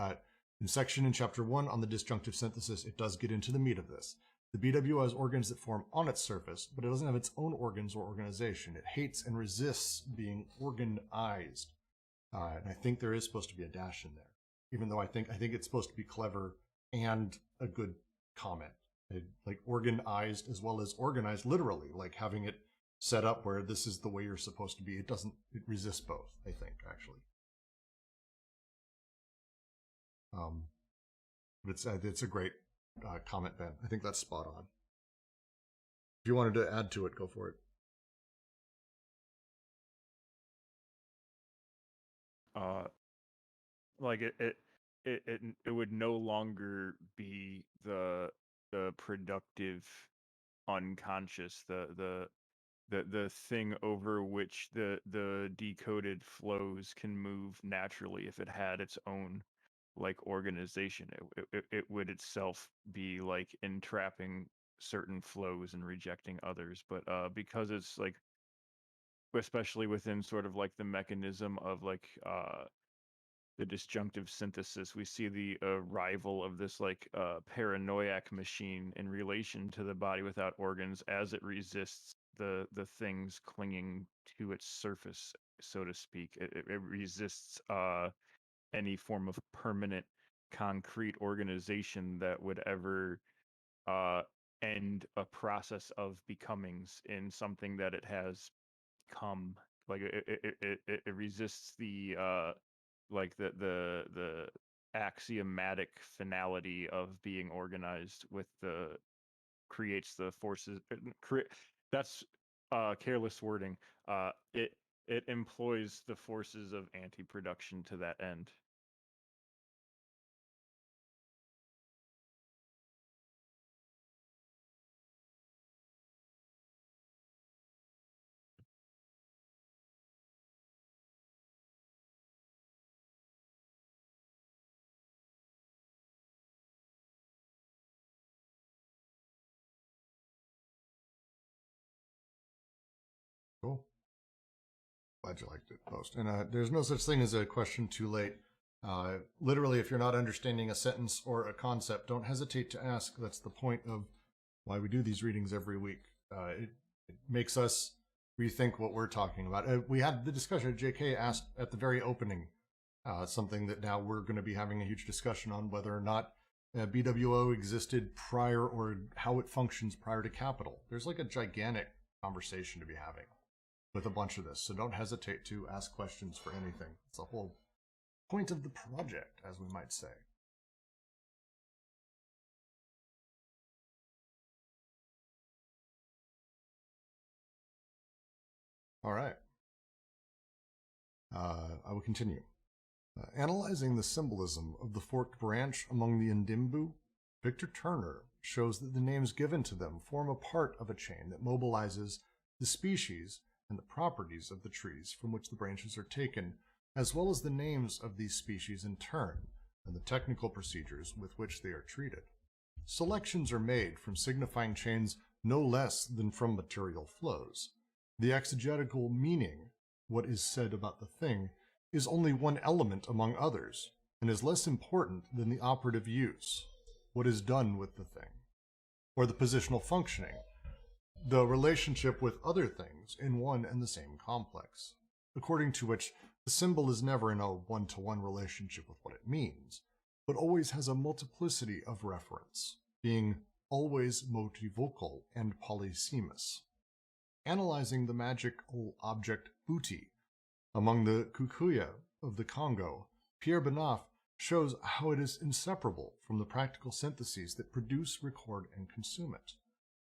In chapter 1 on the disjunctive synthesis, it does get into the meat of this. The BWO has organs that form on its surface, but it doesn't have its own organs or organization. It hates and resists being organized. And I think there is supposed to be a dash in there, even though I think it's supposed to be clever and a good comment. Like organized as well as organized, literally, like having it set up where this is the way you're supposed to be. It resists both, I think, actually. But it's a great comment, Ben. I think that's spot on. If you wanted to add to it, go for it. like it would no longer be the productive unconscious, the thing over which the decoded flows can move naturally if it had its own like organization. It would itself be like entrapping certain flows and rejecting others. But because it's like, especially within sort of like the mechanism of like the disjunctive synthesis, we see the arrival of this like paranoiac machine in relation to the body without organs as it resists the things clinging to its surface, so to speak. It resists any form of permanent concrete organization that would ever end a process of becomings in something that it has come. Like it resists the like the axiomatic finality of being organized with the creates the forces. That's careless wording. It employs the forces of anti-production to that end. Cool. Glad you liked it, Post. And there's no such thing as a question too late. Literally, if you're not understanding a sentence or a concept, don't hesitate to ask. That's the point of why we do these readings every week. It makes us rethink what we're talking about. We had the discussion. JK asked at the very opening something that now we're going to be having a huge discussion on, whether or not BWO existed prior or how it functions prior to capital. There's like a gigantic conversation to be having with a bunch of this. So don't hesitate to ask questions for anything. It's the whole point of the project, as we might say. All right. I will continue. Analyzing the symbolism of the forked branch among the Ndimbu, Victor Turner shows that the names given to them form a part of a chain that mobilizes the species and the properties of the trees from which the branches are taken, as well as the names of these species in turn, and the technical procedures with which they are treated. Selections are made from signifying chains no less than from material flows. The exegetical meaning, what is said about the thing, is only one element among others, and is less important than the operative use, what is done with the thing, or the positional functioning, the relationship with other things in one and the same complex, according to which the symbol is never in a one-to-one relationship with what it means, but always has a multiplicity of reference, being always multivocal and polysemous. Analyzing the magical object booty among the Kikuyu of the Congo, Pierre Benoff shows how it is inseparable from the practical syntheses that produce, record, and consume it.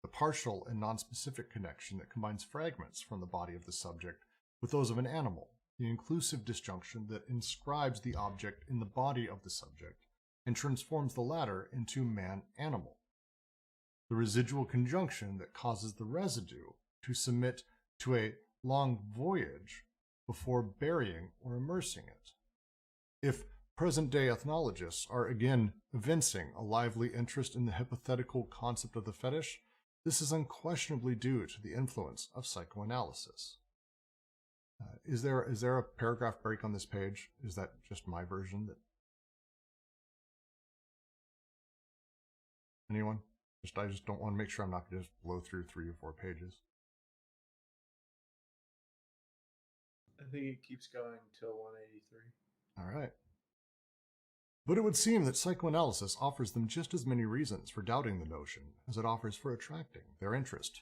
The partial and nonspecific connection that combines fragments from the body of the subject with those of an animal, the inclusive disjunction that inscribes the object in the body of the subject and transforms the latter into man-animal. The residual conjunction that causes the residue to submit to a long voyage before burying or immersing it. If present-day ethnologists are again evincing a lively interest in the hypothetical concept of the fetish, this is unquestionably due to the influence of psychoanalysis. Is there a paragraph break on this page? Is that just my version? Anyone? I just don't want to make sure I'm not going to just blow through 3 or 4 pages. I think it keeps going till 183. All right. But it would seem that psychoanalysis offers them just as many reasons for doubting the notion as it offers for attracting their interest.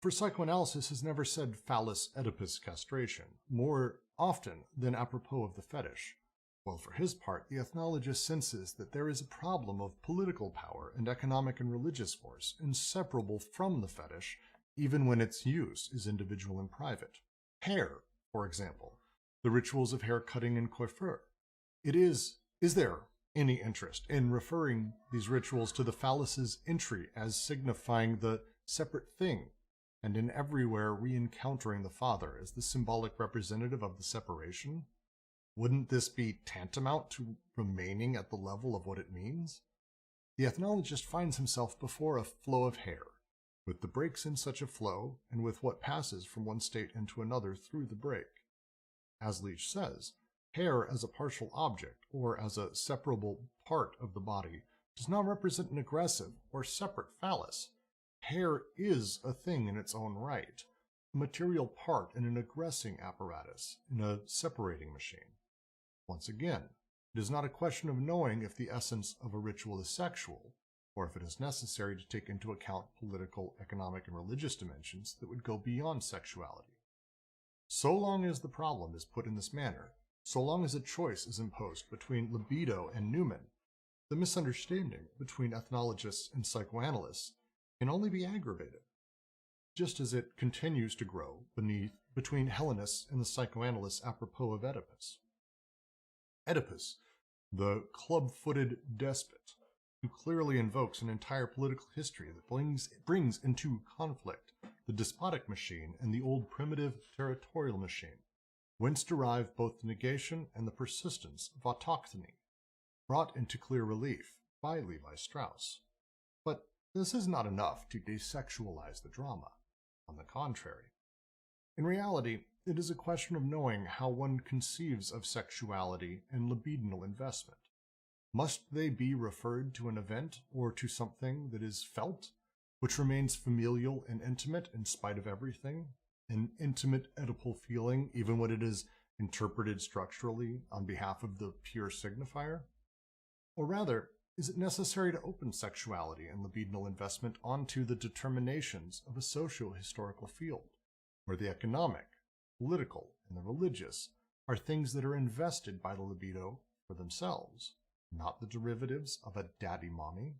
For psychoanalysis has never said phallus Oedipus castration more often than apropos of the fetish, while for his part the ethnologist senses that there is a problem of political power and economic and religious force inseparable from the fetish, even when its use is individual and private. Hair, for example, the rituals of hair cutting and coiffure. Is there any interest in referring these rituals to the phallus's entry as signifying the separate thing, and in everywhere re-encountering the father as the symbolic representative of the separation? Wouldn't this be tantamount to remaining at the level of what it means? The ethnologist finds himself before a flow of hair, with the breaks in such a flow, and with what passes from one state into another through the break. As Leach says, hair as a partial object, or as a separable part of the body, does not represent an aggressive or separate phallus. Hair is a thing in its own right, a material part in an aggressing apparatus, in a separating machine. Once again, it is not a question of knowing if the essence of a ritual is sexual, or if it is necessary to take into account political, economic, and religious dimensions that would go beyond sexuality. So long as the problem is put in this manner, so long as a choice is imposed between libido and numen, the misunderstanding between ethnologists and psychoanalysts can only be aggravated, just as it continues to grow between Hellenists and the psychoanalysts apropos of Oedipus. Oedipus, the club-footed despot, who clearly invokes an entire political history that brings into conflict the despotic machine and the old primitive territorial machine, whence derive both the negation and the persistence of autochthony, brought into clear relief by Levi Strauss. But this is not enough to desexualize the drama. On the contrary, in reality, it is a question of knowing how one conceives of sexuality and libidinal investment. Must they be referred to an event or to something that is felt, which remains familial and intimate in spite of everything, an intimate Oedipal feeling even when it is interpreted structurally on behalf of the pure signifier? Or rather, is it necessary to open sexuality and libidinal investment onto the determinations of a socio-historical field, where the economic, political, and the religious are things that are invested by the libido for themselves, not the derivatives of a daddy-mommy?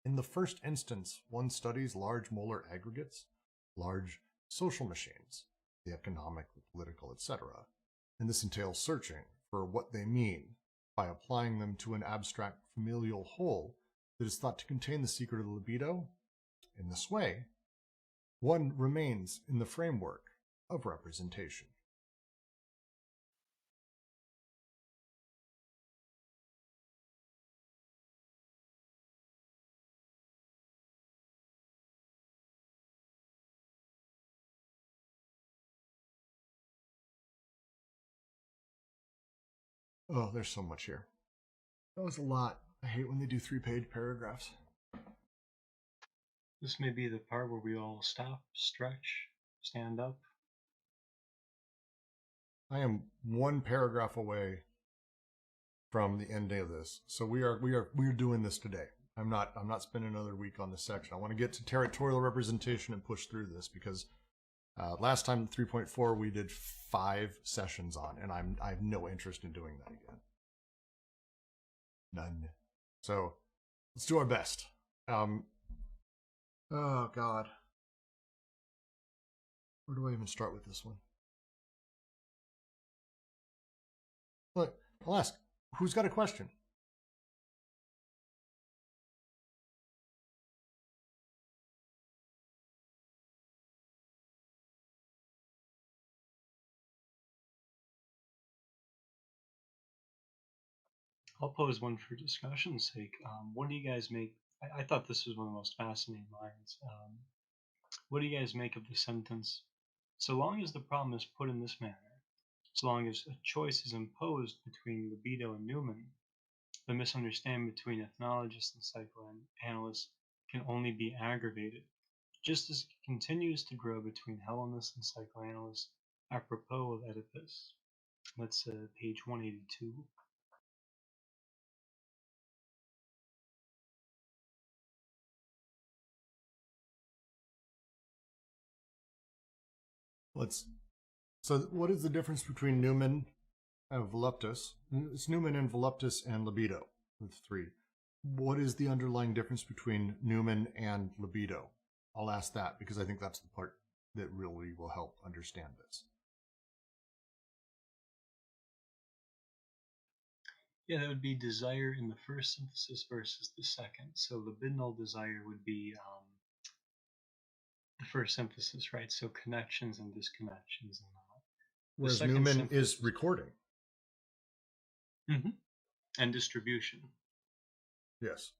In the first instance, one studies large molar aggregates, large social machines, the economic, the political, etc., and this entails searching for what they mean by applying them to an abstract familial whole that is thought to contain the secret of the libido. In this way, one remains in the framework of representation. Oh, there's so much here. That was a lot. I hate when they do 3-page paragraphs. This may be the part where we all stop, stretch, stand up. I am one paragraph away from the ending of this, so we're doing this today. I'm not spending another week on this section. I want to get to territorial representation and push through this because last time 3.4 we did 5 sessions on, and I have no interest in doing that again. None. So let's do our best. Oh God, where do I even start with this one? Look, I'll ask. Who's got a question? I'll pose one for discussion's sake. What do you guys make? I thought this was one of the most fascinating lines. What do you guys make of the sentence? So long as the problem is put in this manner, so long as a choice is imposed between libido and numen, the misunderstanding between ethnologists and psychoanalysts can only be aggravated, just as it continues to grow between Hellenists and psychoanalysts apropos of Oedipus. That's page 182. So what is the difference between numen and voluptus? It's numen and voluptus and libido with 3. What is the underlying difference between numen and libido? I'll ask that because I think that's the part that really will help understand this. Yeah, that would be desire in the first synthesis versus the second. So libidinal desire would be the first synthesis, right? So connections and disconnections and all. Whereas second Newman is synthesis- recording. And distribution. Yes.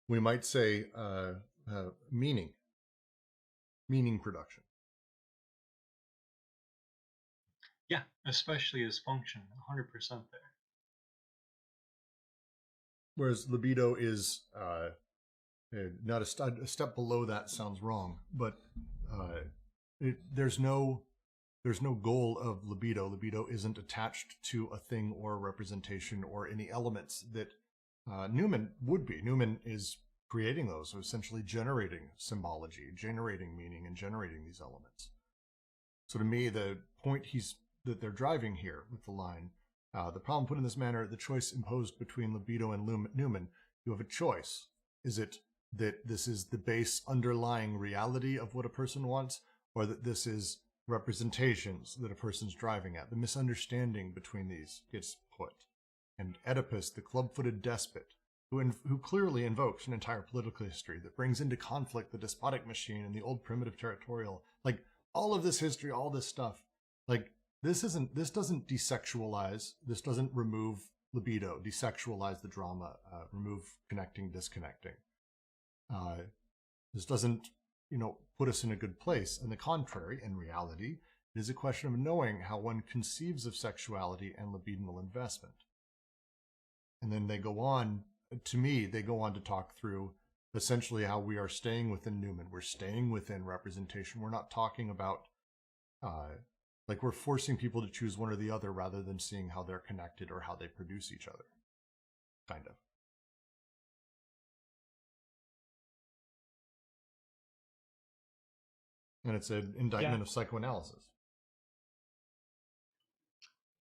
We might say meaning production. Yeah, especially as function, 100% there. Whereas libido is not a step below that. Sounds wrong, but there's no goal of libido. Libido isn't attached to a thing or a representation or any elements that Newman would be. Newman is creating those, so essentially generating symbology, generating meaning, and generating these elements. So to me, the point that they're driving here with the line, the problem put in this manner, the choice imposed between libido and Newman, you have a choice. Is it that this is the base underlying reality of what a person wants, or that this is representations that a person's driving at? The misunderstanding between these gets put. And Oedipus, the club-footed despot, who clearly invokes an entire political history that brings into conflict the despotic machine and the old primitive territorial, like all of this history, all this stuff, like this doesn't desexualize, this doesn't remove libido, desexualize the drama, remove connecting, disconnecting. This doesn't, put us in a good place. On the contrary, in reality, it is a question of knowing how one conceives of sexuality and libidinal investment. And then they go on to talk through essentially how we are staying within Newman. We're staying within representation. We're not talking about, like we're forcing people to choose one or the other rather than seeing how they're connected or how they produce each other. Kind of. And it's an indictment of psychoanalysis.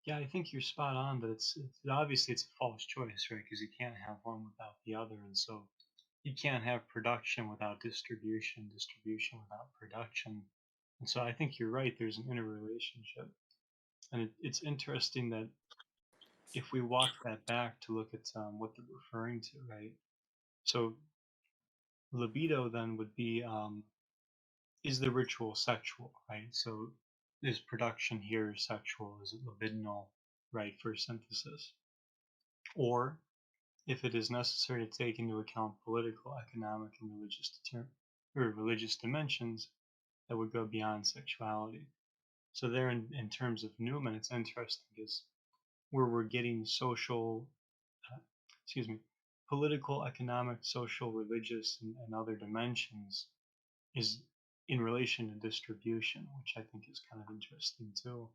Yeah, I think you're spot on, but it's obviously it's a false choice, right? Because you can't have one without the other, and so you can't have production without distribution, distribution without production. And so I think you're right. There's an interrelationship, and it's interesting that if we walk that back to look at what they're referring to, right? So libido then would be is the ritual sexual, right? So is production here sexual? Is it libidinal, right, for synthesis? Or if it is necessary to take into account political, economic, and religious dimensions that would go beyond sexuality. So there, in terms of Newman, it's interesting because where we're getting political, economic, social, religious, and other dimensions is in relation to distribution, which I think is kind of interesting too.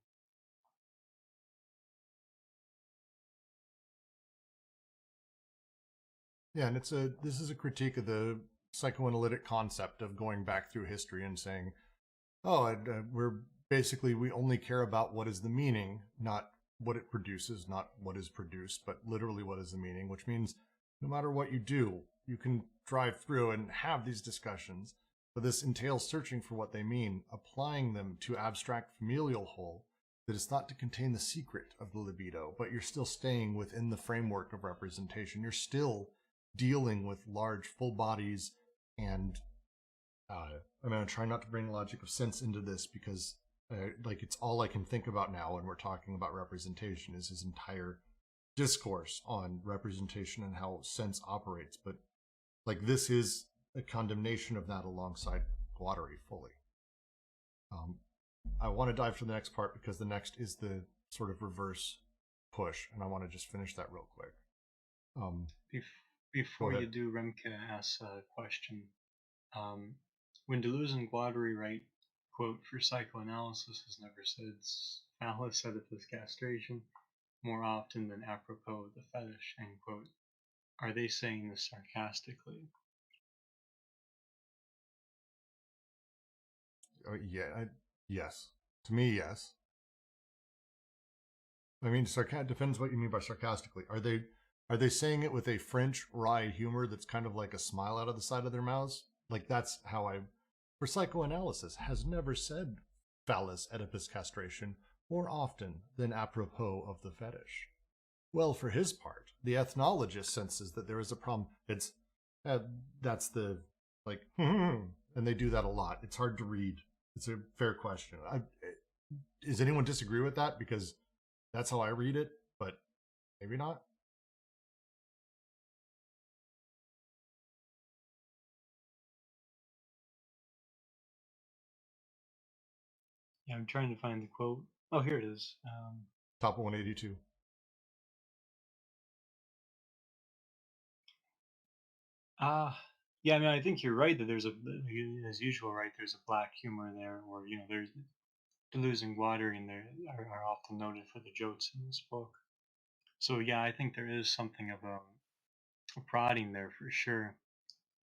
Yeah, and this is a critique of the psychoanalytic concept of going back through history and saying, we only care about what is the meaning, not what it produces, not what is produced, but literally what is the meaning, which means no matter what you do, you can drive through and have these discussions, but this entails searching for what they mean, applying them to abstract familial whole that is thought to contain the secret of the libido, but you're still staying within the framework of representation. You're still dealing with large full bodies, and I'm going to try not to bring logic of sense into this because it's all I can think about now when we're talking about representation is his entire discourse on representation and how sense operates. But this is a condemnation of that alongside Guattari fully. I want to dive to the next part because the next is the sort of reverse push, and I want to just finish that real quick. Before you do, Remke asks a question. When Deleuze and Guattari write, quote, for psychoanalysis has never said phallus Oedipus castration more often than apropos of the fetish, end quote. Are they saying this sarcastically? Yes. To me, yes. I mean, depends what you mean by sarcastically. Are they saying it with a French wry humor that's kind of like a smile out of the side of their mouths? That's how for psychoanalysis, has never said phallus Oedipus castration more often than apropos of the fetish. Well, for his part, the ethnologist senses that there is a problem. That's the, like, and they do that a lot. It's hard to read. It's a fair question. Does anyone disagree with that? Because that's how I read it, but maybe not. Yeah, I'm trying to find the quote. Oh, here it is. Top 182. Yeah, I mean, I think you're right that there's as usual, right? There's a black humor there, or there's Deleuze and Guattari, and are often noted for the jokes in this book. So yeah, I think there is something of a prodding there for sure.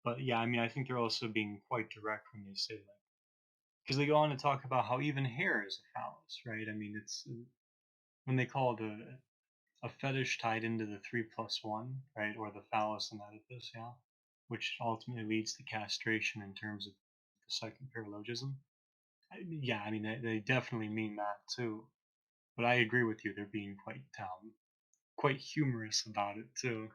But yeah, I mean, I think they're also being quite direct when they say, like, because they go on to talk about how even hair is a phallus, right? I mean, it's when they call it a fetish tied into the 3+1, right, or the phallus and Oedipus, yeah, which ultimately leads to castration in terms of the psychic paralogism. Yeah, I mean, they definitely mean that too. But I agree with you; they're being quite humorous about it too.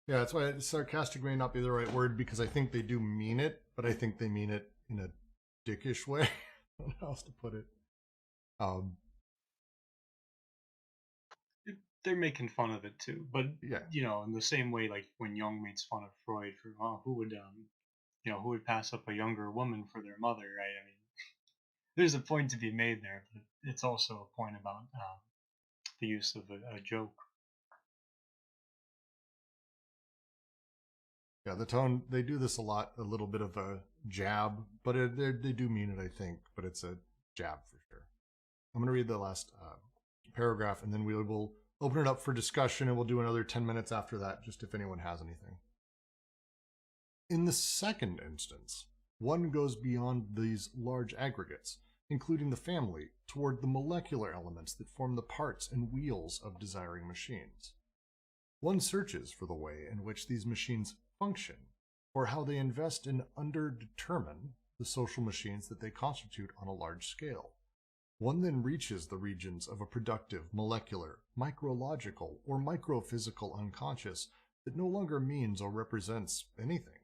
Yeah, that's why sarcastic may not be the right word, because I think they do mean it, but I think they mean it in a dickish way. I don't know how else to put it. They're making fun of it too, but Yeah. in the same way, like when Jung makes fun of Freud for who would pass up a younger woman for their mother, right? I mean, there's a point to be made there, but it's also a point about the use of a joke. Yeah, the tone, they do this a lot, a little bit of a jab, but they do mean it, I think, but it's a jab for sure. I'm going to read the last paragraph, and then we will open it up for discussion, and we'll do another 10 minutes after that, just if anyone has anything. In the second instance, one goes beyond these large aggregates, including the family, toward the molecular elements that form the parts and wheels of desiring machines. One searches for the way in which these machines function, or how they invest and underdetermine the social machines that they constitute on a large scale. One then reaches the regions of a productive, molecular, micrological, or microphysical unconscious that no longer means or represents anything.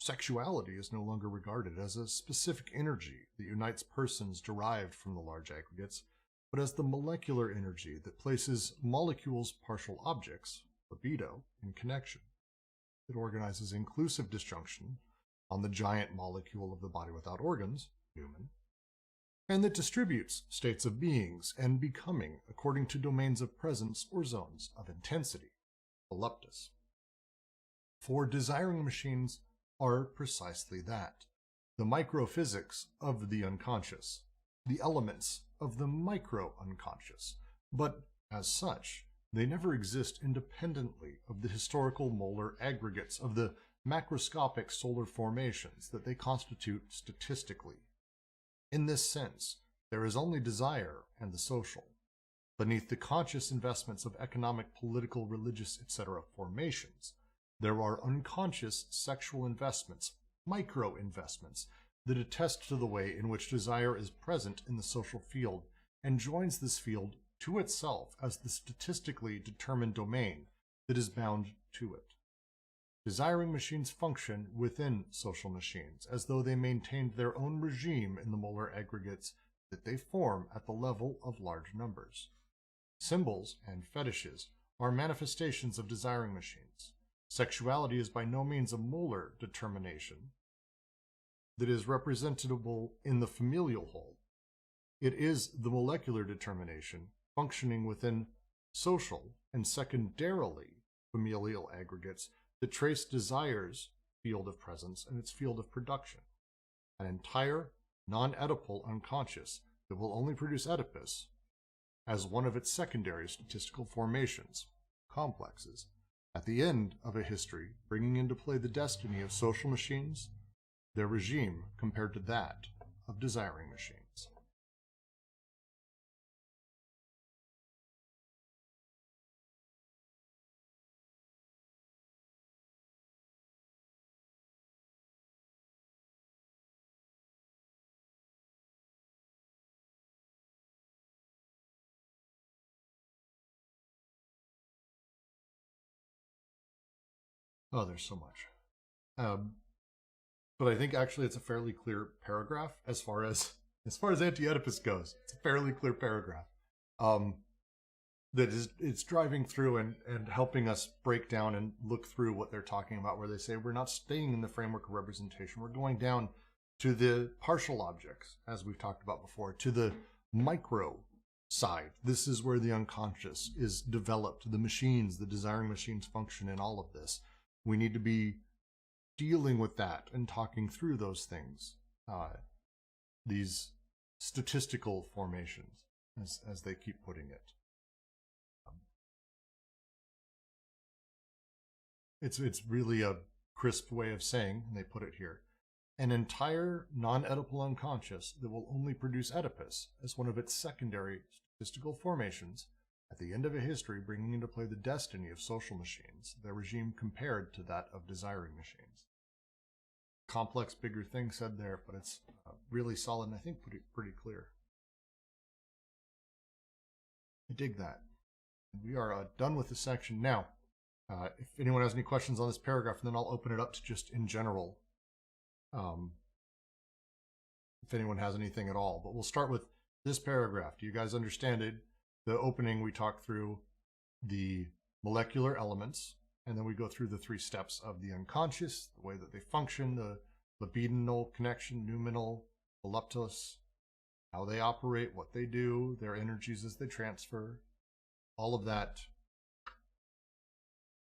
Sexuality is no longer regarded as a specific energy that unites persons derived from the large aggregates, but as the molecular energy that places molecules' partial objects, libido, in connection. It organizes inclusive disjunction on the giant molecule of the body without organs, human, and that distributes states of beings and becoming according to domains of presence or zones of intensity, voluptus. For desiring machines are precisely that, the microphysics of the unconscious, the elements of the micro-unconscious, but as such, they never exist independently of the historical molar aggregates of the macroscopic solar formations that they constitute statistically. In this sense, there is only desire and the social. Beneath the conscious investments of economic, political, religious, etc. formations, there are unconscious sexual investments, micro-investments, that attest to the way in which desire is present in the social field and joins this field to itself as the statistically determined domain that is bound to it. Desiring machines function within social machines as though they maintained their own regime in the molar aggregates that they form at the level of large numbers. Symbols and fetishes are manifestations of desiring machines. Sexuality is by no means a molar determination that is representable in the familial whole. It is the molecular determination functioning within social and secondarily familial aggregates that trace desire's field of presence and its field of production. An entire, non-Oedipal unconscious that will only produce Oedipus as one of its secondary statistical formations, complexes, at the end of a history bringing into play the destiny of social machines, their regime compared to that of desiring machines. Oh, there's so much. But I think actually it's a fairly clear paragraph as far as Anti-Oedipus goes. It's a fairly clear paragraph. That is, it's driving through and helping us break down and look through what they're talking about, where they say we're not staying in the framework of representation. We're going down to the partial objects, as we've talked about before, to the micro side. This is where the unconscious is developed. The machines, the desiring machines function in all of this. We need to be dealing with that and talking through those things, these statistical formations, as they keep putting it. It's really a crisp way of saying, and they put it here, an entire non-Oedipal unconscious that will only produce Oedipus as one of its secondary statistical formations at the end of a history, bringing into play the destiny of social machines, their regime compared to that of desiring machines. Complex, bigger thing said there, but it's really solid and I think pretty clear. I dig that. We are done with this section now. If anyone has any questions on this paragraph, then I'll open it up to just in general. If anyone has anything at all, but we'll start with this paragraph. Do you guys understand it? The opening, we talk through the molecular elements, and then we go through the 3 steps of the unconscious, the way that they function, the libidinal connection, noumenal, voluptas, how they operate, what they do, their energies as they transfer. All of that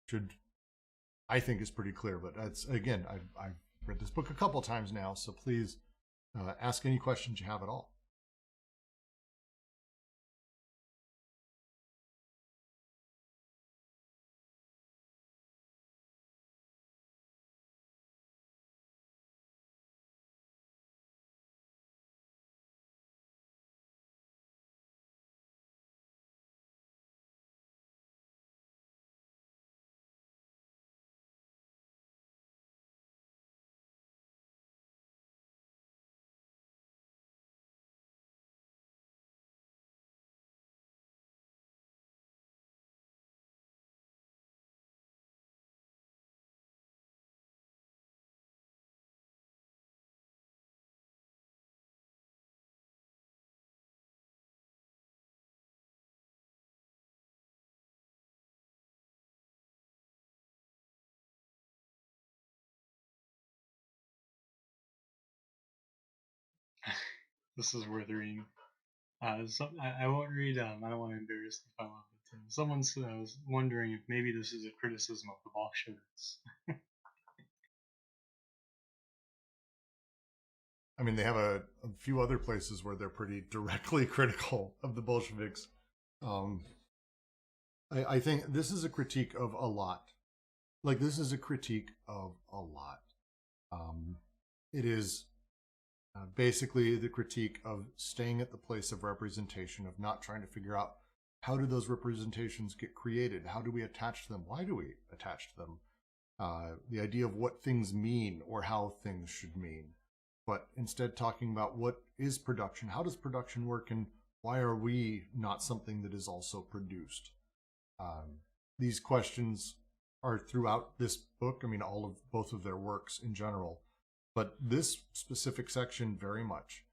should, I think, is pretty clear, but that's, again, I've read this book a couple times now, so please ask any questions you have at all. This is worth reading. I won't read. I don't want to embarrass the fellow, but someone was wondering if maybe this is a criticism of the Bolsheviks. I mean, they have a few other places where they're pretty directly critical of the Bolsheviks. I think this is a critique of a lot. Like, this is a critique of a lot. It is basically the critique of staying at the place of representation, of not trying to figure out how do those representations get created? How do we attach to them? Why do we attach to them? The idea of what things mean or how things should mean. But instead talking about what is production, how does production work, and why are we not something that is also produced? These questions are throughout this book. I mean, both of their works in general. But this specific section very much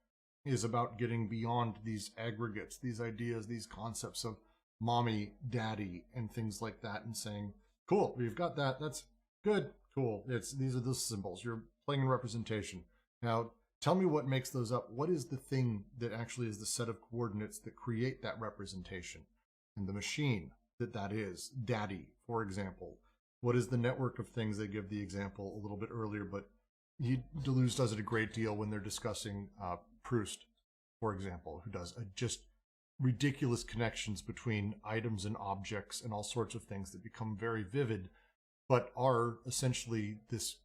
is about getting beyond these aggregates, these ideas, these concepts of mommy, daddy, and things like that, and saying, cool, we've got that. That's good, cool. These are the symbols. You're playing in representation. Now, tell me what makes those up. What is the thing that actually is the set of coordinates that create that representation? And the machine that is, daddy, for example. What is the network of things? They give the example a little bit earlier, but Deleuze does it a great deal when they're discussing Proust, for example, who does just ridiculous connections between items and objects and all sorts of things that become very vivid, but are essentially this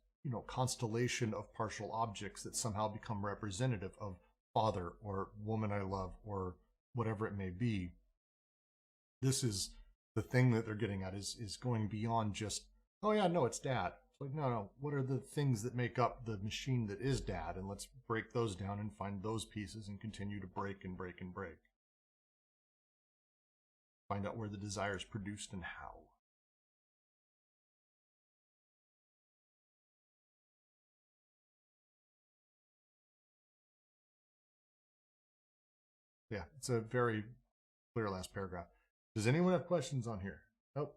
constellation of partial objects that somehow become representative of father or woman I love or whatever it may be. This is the thing that they're getting at, is going beyond just, oh yeah, no, it's dad. It's like, no, what are the things that make up the machine that is dad? And let's break those down and find those pieces and continue to break and break and break. Find out where the desire is produced and how. Yeah, it's a very clear last paragraph. Does anyone have questions on here? Oh,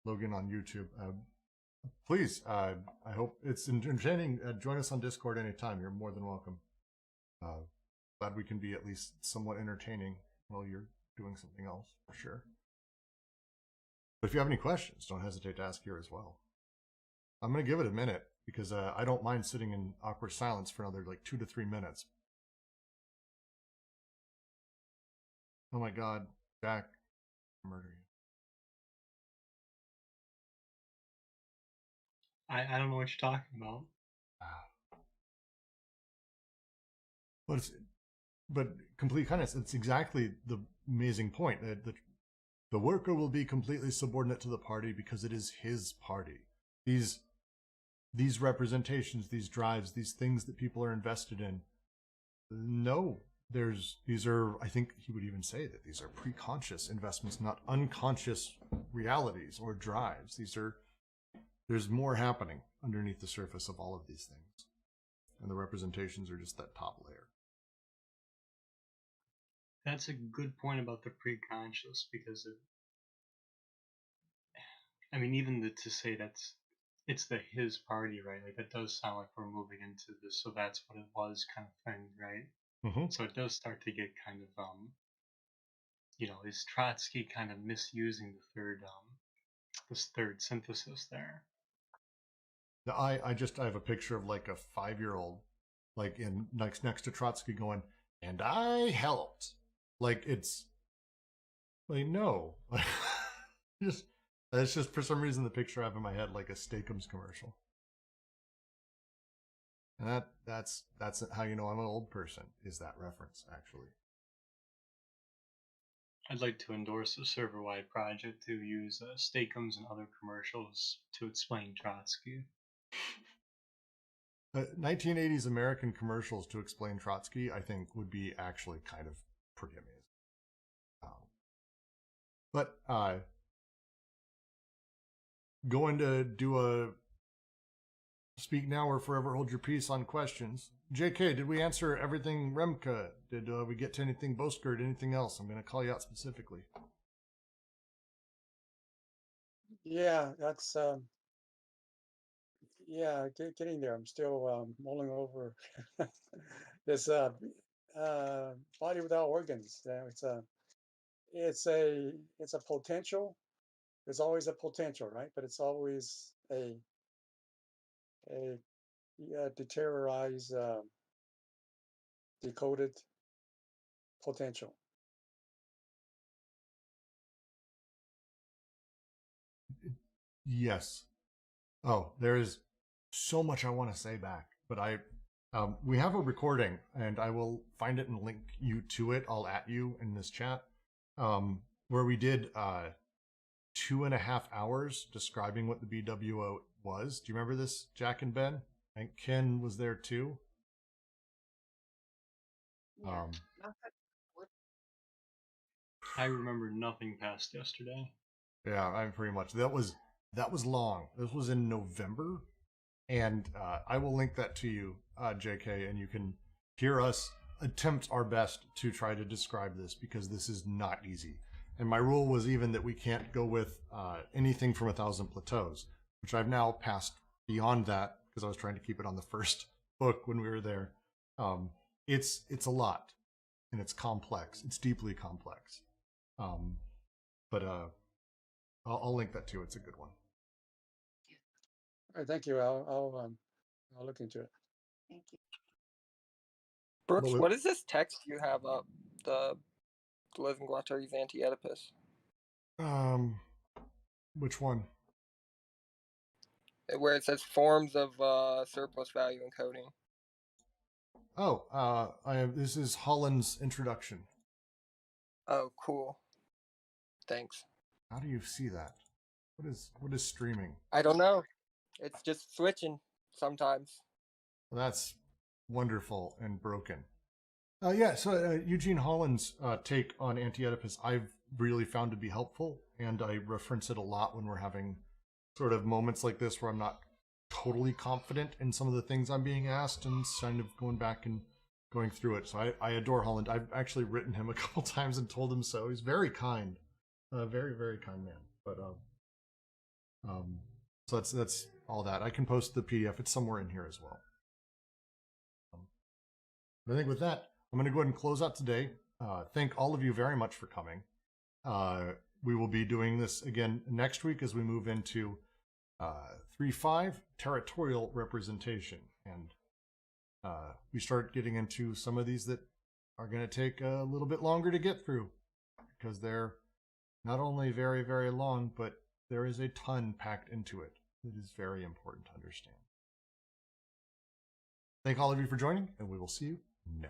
Logan on YouTube. Please, I hope it's entertaining. Join us on Discord anytime. You're more than welcome. Glad we can be at least somewhat entertaining while you're doing something else, for sure. But if you have any questions, don't hesitate to ask here as well. I'm going to give it a minute because I don't mind sitting in awkward silence for another like 2 to 3 minutes. Oh my God, Jack, I'll murder you. I don't know what you're talking about. But complete kindness, it's exactly the amazing point. The worker will be completely subordinate to the party because it is his party. These representations, these drives, these things that people are invested in. No, these are, I think he would even say that these are pre-conscious investments, not unconscious realities or drives. There's more happening underneath the surface of all of these things. And the representations are just that top layer. That's a good point about the pre-conscious, because even to say it's his party, right? Like, that does sound like we're moving into this, so that's what it was kind of thing, right? Mm-hmm. So it does start to get kind of, is Trotsky kind of misusing this third synthesis there? I have a picture of like a 5-year-old, like next to Trotsky going, and I helped. Like, it's like, no, it's just for some reason the picture I have in my head like a Steakums commercial. And that's how you know I'm an old person, is that reference, actually. I'd like to endorse a server-wide project to use Steakums and other commercials to explain Trotsky. 1980s American commercials to explain Trotsky, I think, would be actually kind of pretty amazing. But going to do a speak now or forever hold your peace on questions. JK, did we answer everything? Remke, did we get to anything? Boskert, anything else? I'm going to call you out specifically. Yeah, that's getting there. I'm still mulling over this body without organs. It's a potential. There's always a potential, right? But it's always a deteriorized, decoded potential. Yes. Oh, there is so much I want to say back, but we have a recording, and I will find it and link you to it. I'll at you in this chat, where we did 2.5 hours describing what the BWO was. Do you remember this, Jack and Ben? And Ken was there too. Yeah. I remember nothing past yesterday. Yeah, I'm pretty much. That was long. This was in November, and I will link that to you, JK, and you can hear us attempt our best to try to describe this, because this is not easy. And my rule was even that we can't go with anything from 1,000 Plateaus, which I've now passed beyond that because I was trying to keep it on the first book when we were there. It's a lot, and it's complex. It's deeply complex. But I'll link that too. It's a good one. All right, thank you. I'll look into it. Thank you. Brooks, what is this text you have up? The Deleuze and Guattari's Anti-Oedipus. Which one? Where it says forms of surplus value encoding. Oh, this is Holland's introduction. Oh, cool. Thanks. How do you see that? What is streaming? I don't know. It's just switching sometimes. Well, that's wonderful and broken. Yeah, so Eugene Holland's take on Anti-Oedipus I've really found to be helpful, and I reference it a lot when we're having sort of moments like this where I'm not totally confident in some of the things I'm being asked, and kind of going back and going through it. So I adore Holland. I've actually written him a couple times and told him so. He's very kind, very, very kind man. But so that's all that. I can post the PDF. It's somewhere in here as well. I think with that, I'm going to go ahead and close out today. Thank all of you very much for coming. We will be doing this again next week as we move into 3.5, territorial representation. And we start getting into some of these that are going to take a little bit longer to get through because they're not only very, very long, but there is a ton packed into it. It is very important to understand. Thank all of you for joining, and we will see you next.